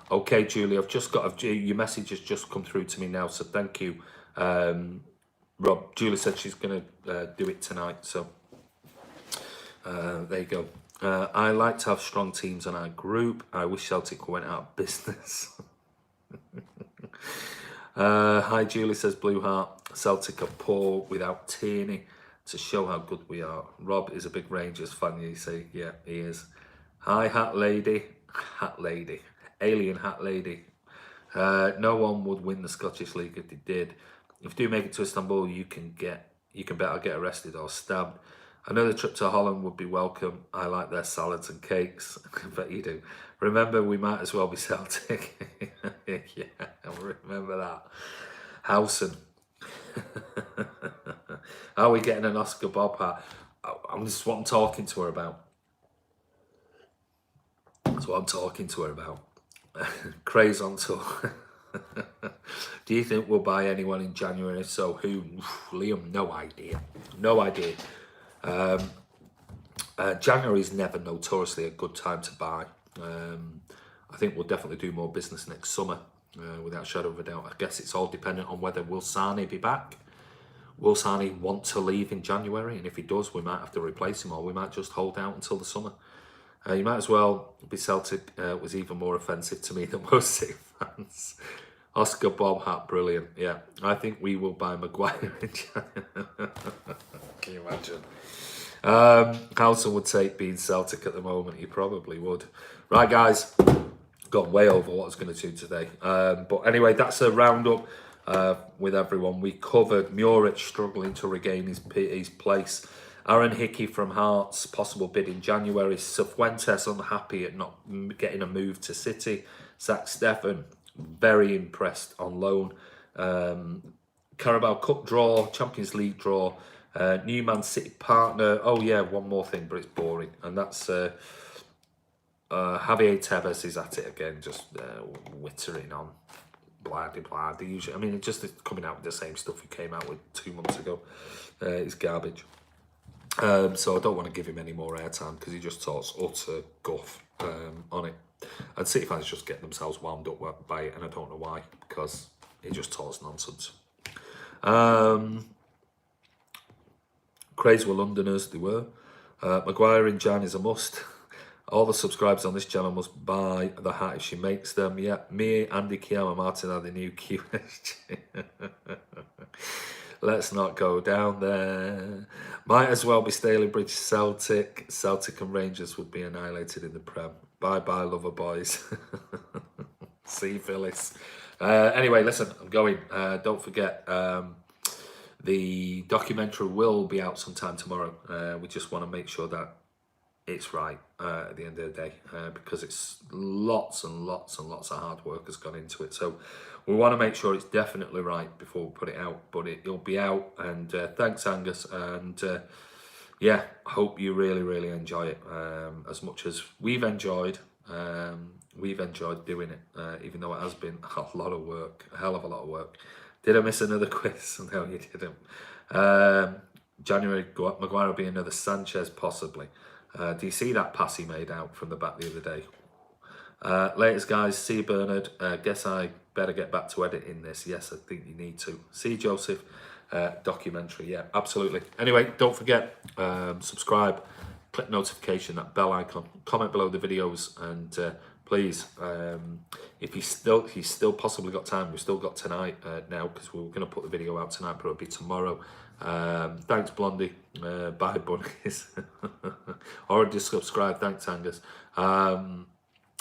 Okay, Julie, I've just got your message has just come through to me now, so thank you, Rob. Julie said she's going to do it tonight, so there you go. I like to have strong teams in our group. I wish Celtic went out of business. Hi, Julie says Blue Heart. Celtic are poor without Tierney to show how good we are. Rob is a big Rangers fan, you say. Yeah, he is. Hi, Hat Lady. Hat Lady. Alien Hat Lady. No one would win the Scottish League if they did. If you do make it to Istanbul, you can bet I'll get arrested or stabbed. Another trip to Holland would be welcome. I like their salads and cakes. I bet you do. Remember, we might as well be Celtic. Yeah, I remember that. Howson. Are we getting an Oscar Bob hat? This is what I'm talking to her about. That's what I'm talking to her about. Craze on tour. Do you think we'll buy anyone in January? If so, who? Liam, no idea. No idea. January is never notoriously a good time to buy. I think we'll definitely do more business next summer, without a shadow of a doubt. I guess it's all dependent on whether will Sane be back. Will Sane want to leave in January? And if he does, we might have to replace him, or we might just hold out until the summer. You might as well be Celtic. Was even more offensive to me than most City fans. Oscar Bob hat, brilliant. Yeah, I think we will buy Maguire in January. Can you imagine? Howson would take being Celtic at the moment. He probably would. Right, guys, gone way over what I was going to do today. But anyway, that's a roundup with everyone. We covered Muric struggling to regain his place. Aaron Hickey from Hearts, possible bid in January. Cifuentes unhappy at not getting a move to City. Zak Steffen, very impressed on loan. Carabao Cup draw, Champions League draw. New Man City partner. Oh yeah, one more thing, but it's boring. And that's Javier Tebas is at it again, just wittering on. Blah, blah, the usual. I mean, it's just coming out with the same stuff he came out with 2 months ago. It's garbage. So I don't want to give him any more airtime because he just talks utter guff on it. And City fans just get themselves wound up by it, and I don't know why, because he just talks nonsense. Craze were Londoners, they were. Maguire in Jan is a must. All the subscribers on this channel must buy the hat if she makes them. Yeah, me, Andy Kiyama, Martin are the new QSG. Let's not go down there. Might as well be Stalybridge Celtic. Celtic and Rangers would be annihilated in the Prem. Bye-bye, lover boys. See, Phyllis. Anyway, listen, I'm going. Don't forget, the documentary will be out sometime tomorrow. We just want to make sure that it's right at the end of the day, because it's lots and lots and lots of hard work has gone into it. So we want to make sure it's definitely right before we put it out, but it'll be out. And thanks, Angus. And yeah, hope you really, really enjoy it as much as we've enjoyed. We've enjoyed doing it, even though it has been a lot of work, a hell of a lot of work. Did I miss another quiz? No, you didn't. January, Maguire will be another Sanchez, possibly. Do you see that pass he made out from the back the other day? Latest, guys. See you, Bernard. Guess I better get back to editing this. Yes, I think you need to. See you, Joseph. Documentary. Yeah, absolutely. Anyway, don't forget, subscribe, click notification, that bell icon, comment below the videos, and please, if he's still possibly got time, we've still got tonight now, because we were going to put the video out tonight, but it'll be tomorrow. Thanks Blondie, bye bunnies. Already subscribed, thanks Angus.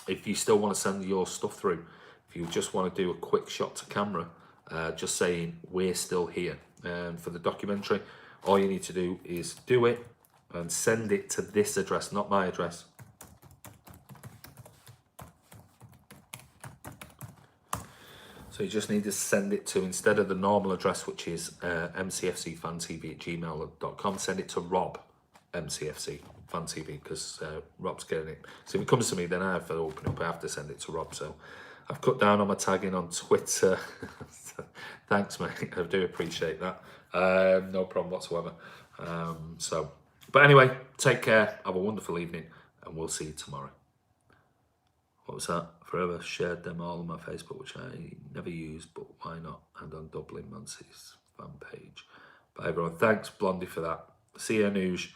If you still want to send your stuff through, if you just want to do a quick shot to camera, just saying we're still here for the documentary, all you need to do is do it and send it to this address, not my address. So you just need to send it to, instead of the normal address, which is mcfcfantv@gmail.com, send it to Rob, mcfcfantv, because Rob's getting it. So if it comes to me, then I have to open up, I have to send it to Rob. So I've cut down on my tagging on Twitter. Thanks, mate. I do appreciate that. No problem whatsoever. But anyway, take care. Have a wonderful evening, and we'll see you tomorrow. What was that? Forever shared them all on my Facebook, which I never used, but why not? And on Dublin Muncie's fan page. Bye, everyone. Thanks, Blondie, for that. See you, Noosh.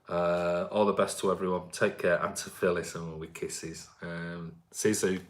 All the best to everyone. Take care. And to Phyllis, and all the kisses. See you soon.